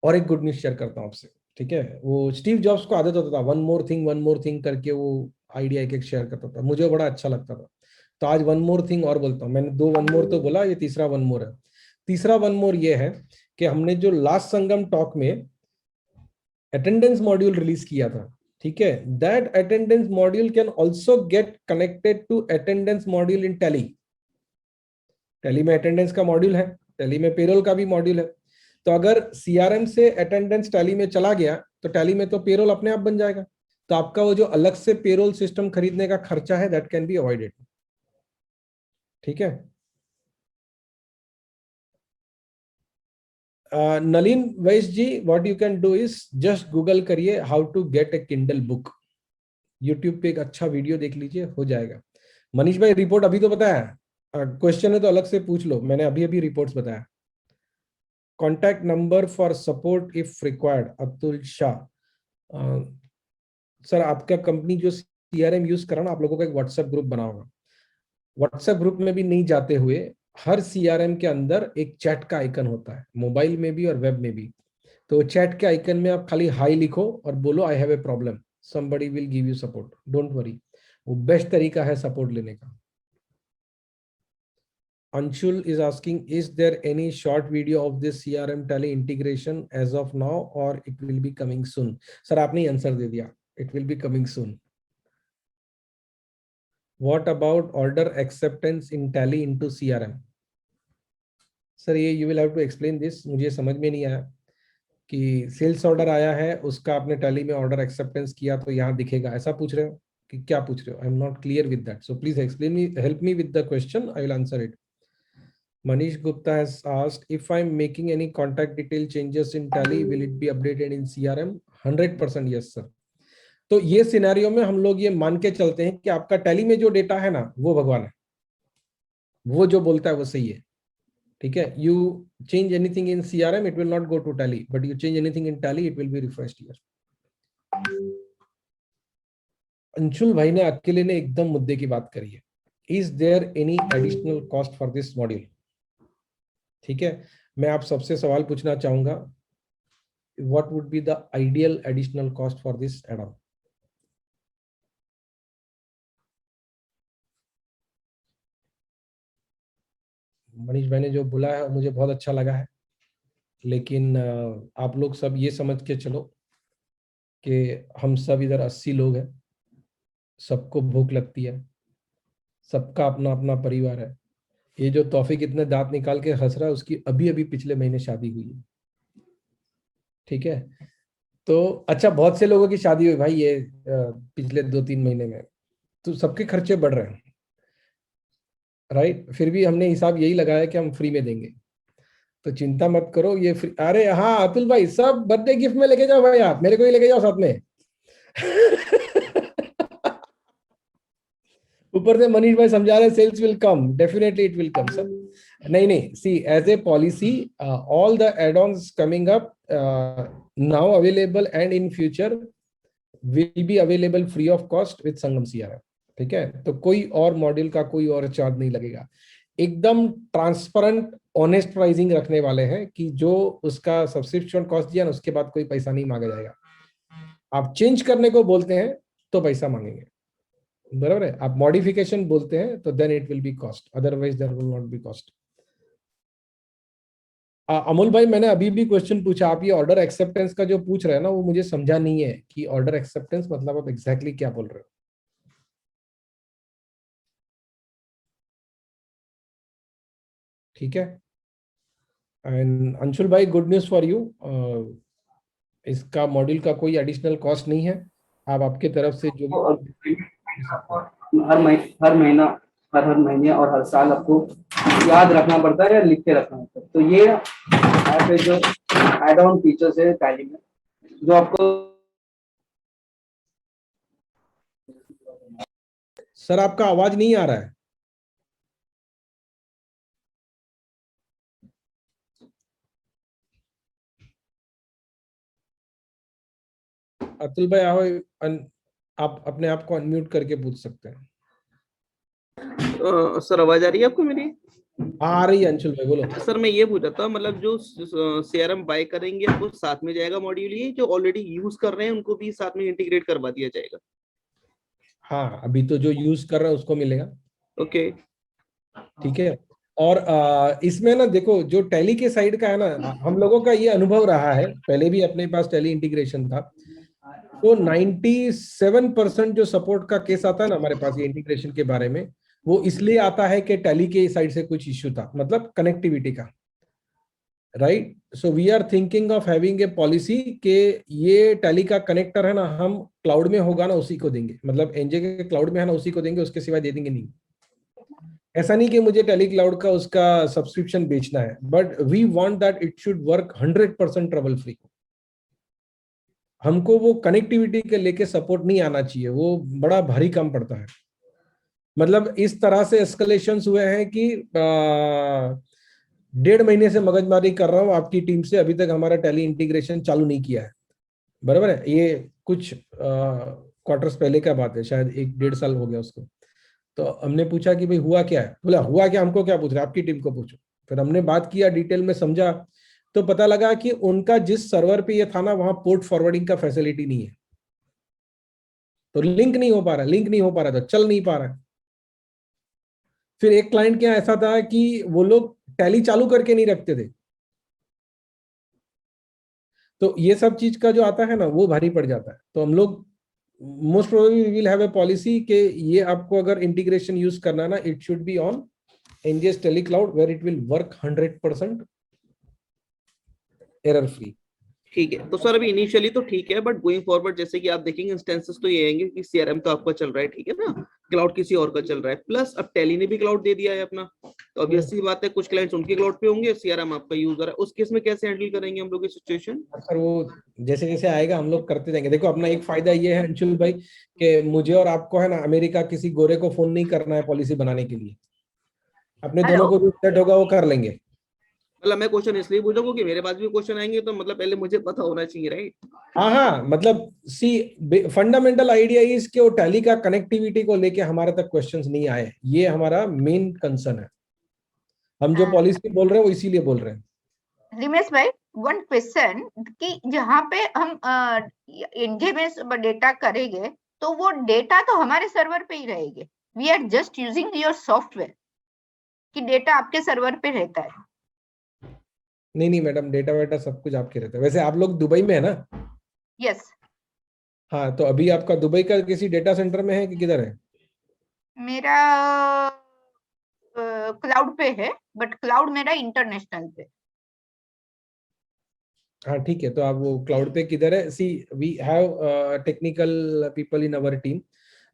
और एक गुड न्यूज शेयर करता हूँ आपसे, ठीक है। वो स्टीव जॉब्स को आदत होता था वन मोर थिंग करके वो आइडिया एक एक शेयर करता था, मुझे बड़ा अच्छा लगता था। तो आज वन मोर थिंग और बोलता हूँ। मैंने दो वन मोर तो बोला, ये तीसरा वन मोर है। तीसरा वन मोर ये है कि हमने जो लास्ट संगम टॉक में अटेंडेंस मॉड्यूल रिलीज किया था, ठीक है, that attendance module can also get connected to attendance module in Tally. Tally में अटेंडेंस का मॉड्यूल है, टैली में पेरोल का भी मॉड्यूल है। तो अगर CRM से अटेंडेंस टैली में चला गया तो टैली में तो पेरोल अपने आप बन जाएगा। तो आपका वो जो अलग से पेरोल सिस्टम खरीदने का खर्चा है, दैट कैन बी अवॉइडेड। ठीक है। Nalin Vaishya ji, what you can do is just Google करिए how to get a Kindle book. YouTube पे एक अच्छा वीडियो देख लीजिए, हो जाएगा। मनीष भाई, रिपोर्ट अभी तो बताया, क्वेश्चन है तो अलग से पूछ लो, मैंने अभी अभी रिपोर्ट्स बताया। Contact number for support if required, Atul Shah. Sir, आपका कंपनी जो CRM यूज कर रहा ना, आप लोगों का एक व्हाट्सएप ग्रुप बना होगा। व्हाट्सएप ग्रुप में भी नहीं जाते हुए, हर CRM के अंदर एक चैट का आइकन होता है, मोबाइल में भी और वेब में भी। तो चैट के आइकन में आप खाली हाई लिखो और बोलो I have a problem, somebody will give you support, don't worry. वो बेस्ट तरीका है सपोर्ट लेने का। Anshul is asking, is there any short video of this CRM Tally integration as of now, or it will be coming soon? Sir, आपने आंसर दे दिया, it will be coming soon. What about order acceptance in Tally into CRM? Sir, ये you will have to explain this. मुझे समझ में नहीं आया कि सेल्स ऑर्डर आया है, उसका आपने टैली में ऑर्डर एक्सेप्टेंस किया तो यहाँ दिखेगा, ऐसा पूछ रहे हो कि क्या पूछ रहे हो? आई am not clear with that, so please explain me, help me with the question, I will answer it. Manish Gupta has asked, if I'm making any contact detail changes in Tally, will it be updated in CRM? 100% yes sir. तो ये सिनेरियो में हम लोग ये मान के चलते हैं कि आपका टैली में जो डेटा है ना, वो भगवान है, वो जो बोलता है वो सही है। ठीक है, you change anything in CRM, it will not go to Tally, but you change anything in Tally, it will be refreshed here. Anshul भाई ने अकेले ने एकदम मुद्दे की बात करी है. Is there any additional cost for this module? ठीक है, मैं आप सबसे सवाल पूछना चाहूंगा, what would be the ideal additional cost for this add on? Manish भाई ने जो बोला है मुझे बहुत अच्छा लगा है, लेकिन आप लोग सब ये समझ के चलो कि हम सब इधर 80 लोग हैं, सबको भूख लगती है, सबका अपना अपना परिवार है। ये जो तौफीक इतने दांत निकाल के हंस रहा है, उसकी अभी अभी पिछले महीने शादी हुई है, ठीक है। तो अच्छा, बहुत से लोगों की शादी हुई भाई ये पिछले 2-3 महीने में, तो सबके खर्चे बढ़ रहे हैं, राइट। फिर भी हमने हिसाब यही लगाया कि हम फ्री में देंगे, तो चिंता मत करो ये फ्री। अरे हाँ अतुल भाई, सब बर्थडे गिफ्ट में लेके जाओ भाई, आप मेरे को ही लेके जाओ साथ में। ऊपर से मनीष भाई समझा रहे sales will come, definitely it will come sir. नहीं नहीं, see as a policy all the add-ons coming up now available and in future will be available free of cost with Sangam CRM, ठीक है। तो कोई और मॉड्यूल का कोई और चार्ज नहीं लगेगा, एकदम ट्रांसपेरेंट ऑनेस्ट प्राइसिंग रखने वाले हैं कि जो उसका सब्सक्रिप्शन कॉस्ट दिया ना उसके बाद कोई पैसा नहीं मांगा जाएगा। आप चेंज करने को बोलते हैं तो पैसा मांगेंगे, बराबर है। आप मॉडिफिकेशन बोलते हैं तो then it will be cost, otherwise there will not be cost. Amol भाई, मैंने अभी भी क्वेश्चन पूछा, आप ये ऑर्डर एक्सेप्टेंस का जो पूछ रहे हैं ना, वो मुझे समझा नहीं है कि ऑर्डर एक्सेप्टेंस मतलब आप एग्जैक्टली क्या बोल रहे हो। ठीक है। एंड अंशुल भाई, गुड न्यूज फॉर यू, इसका मॉड्यूल का कोई एडिशनल कॉस्ट नहीं है। आप आपके तरफ से जो भी हर महीना हर महीने और हर साल आपको याद रखना पड़ता है या लिख के रखना पड़ता है। तो ये ऐप है जो एड ऑन फीचर्स है टैली में, जो आपको। सर आपका आवाज नहीं आ रहा है। अतुल भाई आओ, आप अपने आप को अनम्यूट करके पूछ सकते हैं। सर आवाज आ रही है आपको मेरी? आ रही है अंशुल भाई, बोलो। सर मैं ये पूछ रहा था, मतलब जो सीआरएम बाय करेंगे वो साथ में जाएगा मॉड्यूल, ये जो ऑलरेडी यूज कर रहे हैं उनको भी साथ में इंटीग्रेट करवा दिया जाएगा? हाँ, अभी तो जो यूज कर रहा है उसको मिलेगा। ओके। ठीक है। और इसमें ना देखो, जो टैली के साइड का है ना, हम लोगों का ये अनुभव रहा है, पहले भी अपने पास टैली इंटीग्रेशन था, तो 97% जो सपोर्ट का केस आता है ना हमारे पास ये इंटीग्रेशन के बारे में, वो इसलिए आता है कि टैली के साइड से कुछ इश्यू था, मतलब कनेक्टिविटी का, right. So we are thinking of having a policy के ये टैली का कनेक्टर है ना, हम क्लाउड में होगा ना उसी को देंगे, मतलब एनजे के क्लाउड में है ना उसी को देंगे, उसके सिवाय दे देंगे नहीं। ऐसा नहीं कि मुझे टेली क्लाउड का उसका सब्सक्रिप्शन बेचना है, but we want that it should work 100% trouble free. हमको वो कनेक्टिविटी के लेके सपोर्ट नहीं आना चाहिए, वो बड़ा भारी काम पड़ता है। मतलब इस तरह से एस्केलेशंस हुए हैं कि 1.5 महीने से मगजमारी कर रहा हूँ आपकी टीम से, अभी तक हमारा टेली इंटीग्रेशन चालू नहीं किया है, बराबर है। ये कुछ क्वार्टर्स पहले का बात है, शायद 1-1.5 साल हो गया उसको। तो हमने पूछा कि भाई हुआ क्या है, बोला हुआ क्या, हमको क्या पूछ रहे, आपकी टीम को पूछो। फिर हमने बात किया, डिटेल में समझा, तो पता लगा कि उनका जिस सर्वर पे ये था ना, वहां पोर्ट फॉरवर्डिंग का फैसिलिटी नहीं है, तो लिंक नहीं हो पा रहा, लिंक नहीं हो पा रहा था, चल नहीं पा रहा है। फिर एक क्लाइंट के यहाँ ऐसा था कि वो लोग टैली चालू करके नहीं रखते थे, तो ये सब चीज का जो आता है ना वो भारी पड़ जाता है। तो हम लोग most probably will have a policy कि ये आपको अगर इंटीग्रेशन यूज करना है ना, it should be on NGS Tally cloud where it will work 100% error free. ठीक है, तो सर अभी इनिशियली तो ठीक है, बट गोइंग फॉरवर्ड जैसे कि आप देखेंगे इंस्टेंसेस तो ये आएंगे कि सीआरएम तो आपका चल रहा है, ठीक है ना, क्लाउड किसी और का चल रहा है, प्लस अब टैली ने भी क्लाउड दे दिया है अपना, तो ऑब्वियस सी बात है कुछ क्लाइंट्स उनके क्लाउड पे होंगे, सीआरएम आपका यूजर है, उस केस में कैसे हैंडल करेंगे हम लोग ये सिचुएशन? सर वो जैसे जैसे आएगा हम लोग करते जाएंगे। देखो अपना एक फायदा ये है अंशुल भाई कि मुझे और आपको है ना अमेरिका किसी गोरे को फोन नहीं करना है पॉलिसी बनाने के लिए, अपने दोनों को जो सेट होगा वो कर लेंगे। मतलब मैं क्वेश्चन इसलिए पूछूंगा कि मेरे पास भी क्वेश्चन आएंगे, तो मतलब पहले मुझे पता होना चाहिए, राइट? हाँ हाँ, मतलब सी फंडामेंटल आइडिया इज कि वो टैली का कनेक्टिविटी को लेके हमारे तक क्वेश्चंस नहीं आए, ये हमारा मेन कंसर्न है। हम जो पॉलिसी बोल रहे हैं वो इसीलिए बोल रहे हैं। रिमेश भाई, वन क्वेश्चन कि जहाँ पे हम एनजे में डेटा करेंगे तो वो डेटा तो हमारे सर्वर पे ही रहेंगे, we are just using your software, कि डेटा आपके सर्वर पे रहता है? नहीं नहीं मैडम, डेटा वेटा सब कुछ आपके रहता है। वैसे आप लोग दुबई में है ना? यस। हाँ, तो अभी आपका दुबई का किसी डेटा सेंटर में है कि किधर है? मेरा क्लाउड पे है, बट क्लाउड मेरा इंटरनेशनल पे। हाँ ठीक है, तो आप वो क्लाउड पे किधर है? See we have technical people in our team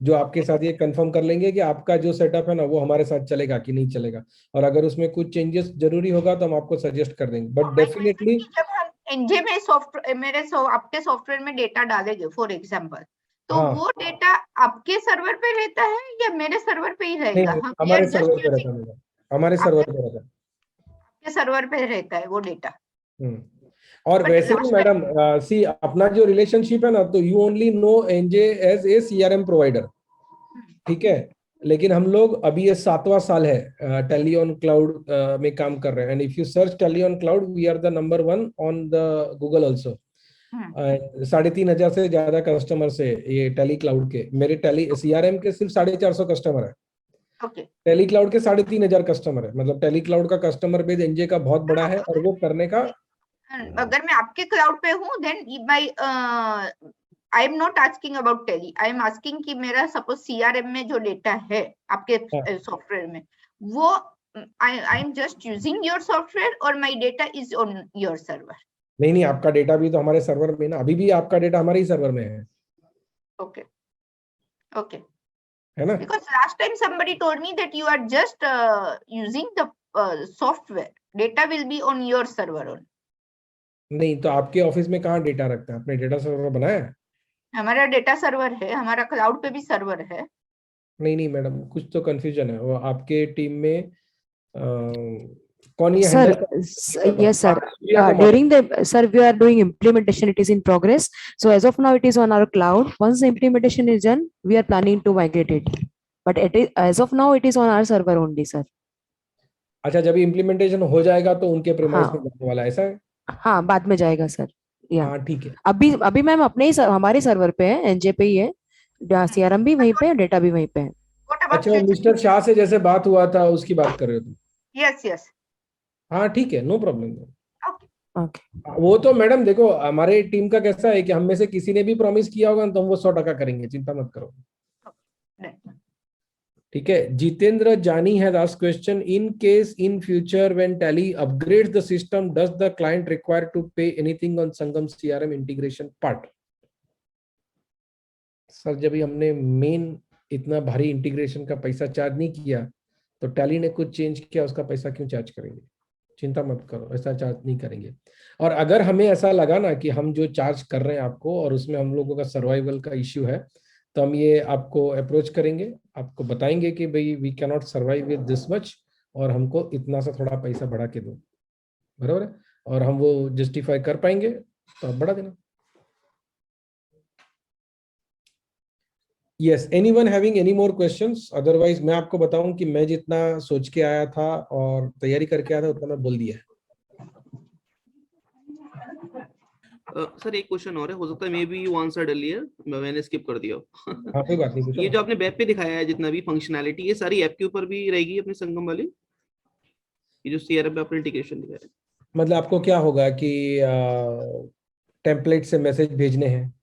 जो आपके साथ ये कंफर्म कर लेंगे कि आपका जो सेटअप है ना वो हमारे साथ चलेगा कि नहीं चलेगा, और अगर उसमें कुछ चेंजेस जरूरी होगा तो हम आपको सजेस्ट कर देंगे, बट डेफिनेटली जब हम एनजे में सॉफ्टवेयर आपके सॉफ्टवेयर में डेटा डालेंगे फॉर एग्जांपल, तो हाँ, वो डेटा आपके सर्वर पे रहता है या मेरे सर्वर पे ही नहीं रहेगा? नहीं, हम हमारे जस्ट सर्वर पे यूजिंग रहता है, हमारे सर्वर पे रहता है। आपके सर्वर पे रहता है वो डेटा। और बट वैसे भी लास्ट मैडम सी अपना जो रिलेशनशिप है ना, तो you only know NJ as a CRM provider, ठीक है, लेकिन हम लोग अभी ये 7वां साल है टैली ऑन क्लाउड में काम कर रहे हैं, and if you search Tally on cloud we are the number 1 on the Google also. 3,500 से ज्यादा कस्टमर से ये टैली क्लाउड के, मेरे टैली सीआरएम के सिर्फ 450 कस्टमर है, ओके। टैली क्लाउड के 3,500 कस्टमर है, मतलब टैली क्लाउड का कस्टमर बेस एनजे का बहुत बड़ा है, और वो करने का अगर मैं आपके क्लाउड पे हूँ then my I am not asking about Tally, I am asking कि मेरा सपोज सीआरएम में जो डेटा है आपके सॉफ्टवेयर में, वो I am just using your software और my data is on your server. नहीं नहीं, आपका डेटा भी तो हमारे सर्वर में ना, अभी भी आपका डेटा हमारे ही सर्वर में है। ओके ओके, है ना? because last time somebody told me that you are just using the software, data will be on your server only. नहीं, तो आपके ऑफिस में कहाँ डेटा रखते हैं? आपने डेटा सर्वर बनाया है? हमारा डेटा सर्वर है, हमारा क्लाउड पे भी सर्वर है। नहीं नहीं मैडम, कुछ तो कंफ्यूजन है, वो आपके टीम में कौन ये Sir, handle yes, sir. During the, sir, we are doing implementation. It is in progress. So as of now, it is on our cloud. Once the implementation is done, we are planning to migrate it. But it is, as of now, it is on our server only, sir. अच्छा, जब इम्प्लीमेंटेशन हो जाएगा तो उनके प्रीमाइस हाँ। में जाने वाला है, ऐसा है? हाँ, बाद में जाएगा सर। या हाँ ठीक है। अभी मैम अपने ही हमारे सर्वर पे है, एनजे पे ही है, सीआरएम भी वहीं पे है, डेटा भी वहीं पे है। अच्छा, मिस्टर शाह से जैसे बात हुआ था उसकी बात कर रहे हो तुम? यस यस, हाँ ठीक है, नो प्रॉब्लम। ओके। वो तो मैडम देखो, हमारे टीम का कैसा है कि हम में से किसी ने भी प्रॉमिस किया होगा तो हम वो 100% करेंगे, चिंता मत करो। ठीक है। Jitendra Jani has asked question, in case in future when Tally upgrades the system does the client require to pay anything on Sangam CRM integration part? Sir, जब हमने मेन इतना भारी इंटीग्रेशन का पैसा चार्ज नहीं किया तो टैली ने कुछ चेंज किया, उसका पैसा क्यों चार्ज करेंगे? चिंता मत करो, ऐसा चार्ज नहीं करेंगे। और अगर हमें ऐसा लगा ना कि हम जो चार्ज कर रहे हैं आपको और उसमें हम लोगों का सर्वाइवल का इश्यू है, तो हम ये आपको अप्रोच करेंगे, आपको बताएंगे कि भाई we can not survive with this much और हमको इतना सा थोड़ा पैसा बढ़ा के दो, बराबर है, और हम वो जस्टिफाई कर पाएंगे तो आप बढ़ा देना। Yes, anyone having any more questions? Otherwise मैं आपको बताऊं कि मैं जितना सोच के आया था और तैयारी करके आया था उतना मैं बोल दिया है। सर एक क्वेश्चन और है, हो सकता है may be you answered earlier, मैंने स्किप कर दिया। हाँ कोई बात नहीं, पूछो। ये जो आपने वेब पे दिखाया है जितना भी फंक्शनैलिटी, ये सारी ऐप के ऊपर भी रहेगी अपने संगम वाली? ये जो सीआरएम पे आपने इंटीग्रेशन दिखाया है, मतलब आपको क्या होगा कि टेम्पलेट से मैसेज भेजने हैं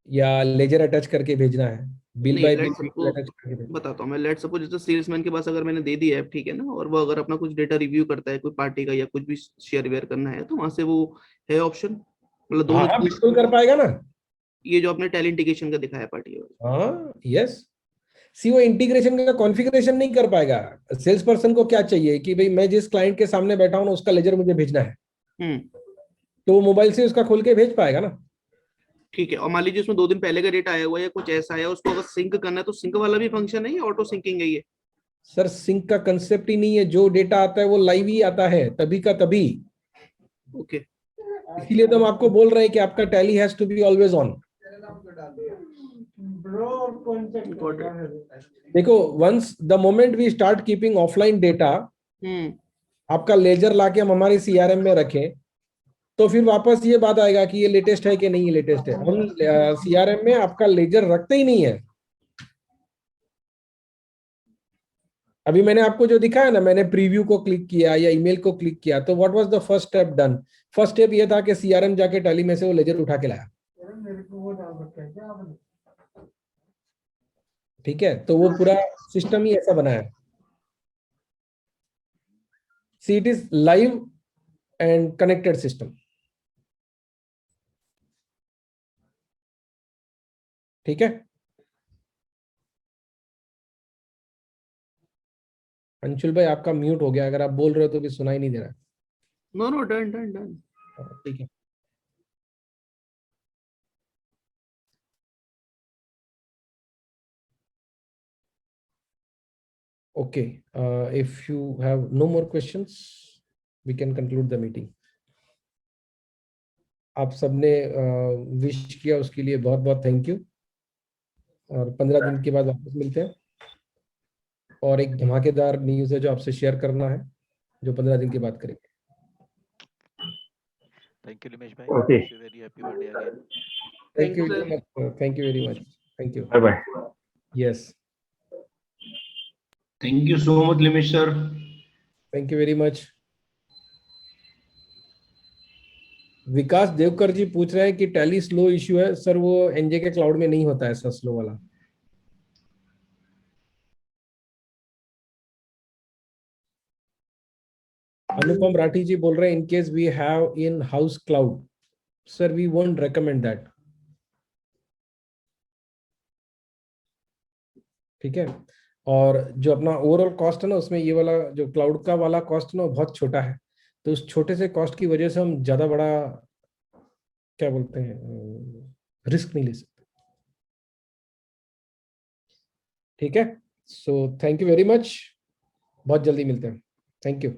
या लेजर अटैच करके भेजना है, बिल बाय बिल अटैच करके भेजना? बताता हूँ मैं। लेट्स सपोज जैसे सेल्समैन के पास अगर मैंने दे दी ऐप, ठीक है ना, और वो अगर अपना कुछ डेटा रिव्यू करता है कोई पार्टी का या कुछ भी शेयर करना है, तो वहां से वो है ऑप्शन, मतलब दोनों हाँ बिल्कुल कर पाएगा ना। ये जो आपने टैलेंट इंटीग्रेशन का दिखाया पार्टी वाला। हाँ यस, सी वो इंटीग्रेशन का कॉन्फ़िगरेशन नहीं कर पाएगा। सेल्स पर्सन को क्या चाहिए कि भाई मैं जिस क्लाइंट के सामने बैठा हूं ना उसका लेजर मुझे भेजना है, तो मोबाइल से उसका खोल के भेज पाएगा ना। ठीक है, और मान लीजिए उसमें 2 दिन पहले का डेटा आया हुआ है या कुछ ऐसा आया, उसको अगर सिंक करना है तो सिंक वाला भी फंक्शन है या ऑटो सिंकिंग है ये? सर सिंक का कंसेप्ट ही नहीं है, जो डेटा आता है वो लाइव ही आता है, तभी का तभी। ओके, इसीलिए तो हम आपको बोल रहे हैं कि आपका Tally has to be always on. देखो, once the moment we start keeping offline data, आपका लेजर लाके हम हमारे सीआरएम में रखें, तो फिर वापस ये बात आएगा कि ये लेटेस्ट है कि नहीं ये लेटेस्ट है। हम सीआरएम में आपका लेजर रखते ही नहीं है। अभी मैंने आपको जो दिखाया ना, मैंने प्रीव्यू को क्लिक किया या ईमेल को क्लिक किया, तो what was the first step done? First step ये था कि सीआरएम जाके टैली में से वो लेजर उठा के लाया। ठीक है, तो वो पूरा सिस्टम ही ऐसा बना है. See, it is live and connected system. ठीक है. अंशुल भाई आपका म्यूट हो गया, अगर आप बोल रहे हो तो भी सुनाई नहीं दे रहा. No no, done done done. ठीक है. Okay, if you have no more questions, we can conclude the meeting. आप सबने विश किया उसके लिए बहुत बहुत थैंक यू. और 15 दिन के बाद वापस मिलते हैं. और एक धमाकेदार न्यूज़ है जो आपसे शेयर करना है, जो 15 दिन के बाद करेंगे. Thank you, Limesh bhai. Okay. Wish you very happy birthday again. Thank you Thanks, very much. Thank you very much. Thank you. Bye bye. Yes. Thank you so much, Limesh sir. Thank you very much. विकास देवकर जी पूछ रहे हैं कि टैली स्लो इश्यू है सर, वो एनजे के क्लाउड में नहीं होता ऐसा स्लो वाला. अनुपम राठी जी बोल रहे हैं in case we have in house cloud sir we won't recommend that. ठीक है. और जो अपना ओवरऑल कॉस्ट है ना, उसमें ये वाला जो क्लाउड का वाला कॉस्ट ना बहुत छोटा है, तो उस छोटे से कॉस्ट की वजह से हम ज्यादा बड़ा क्या बोलते हैं रिस्क नहीं ले सकते. ठीक है. So thank you very much. बहुत जल्दी मिलते हैं. Thank you.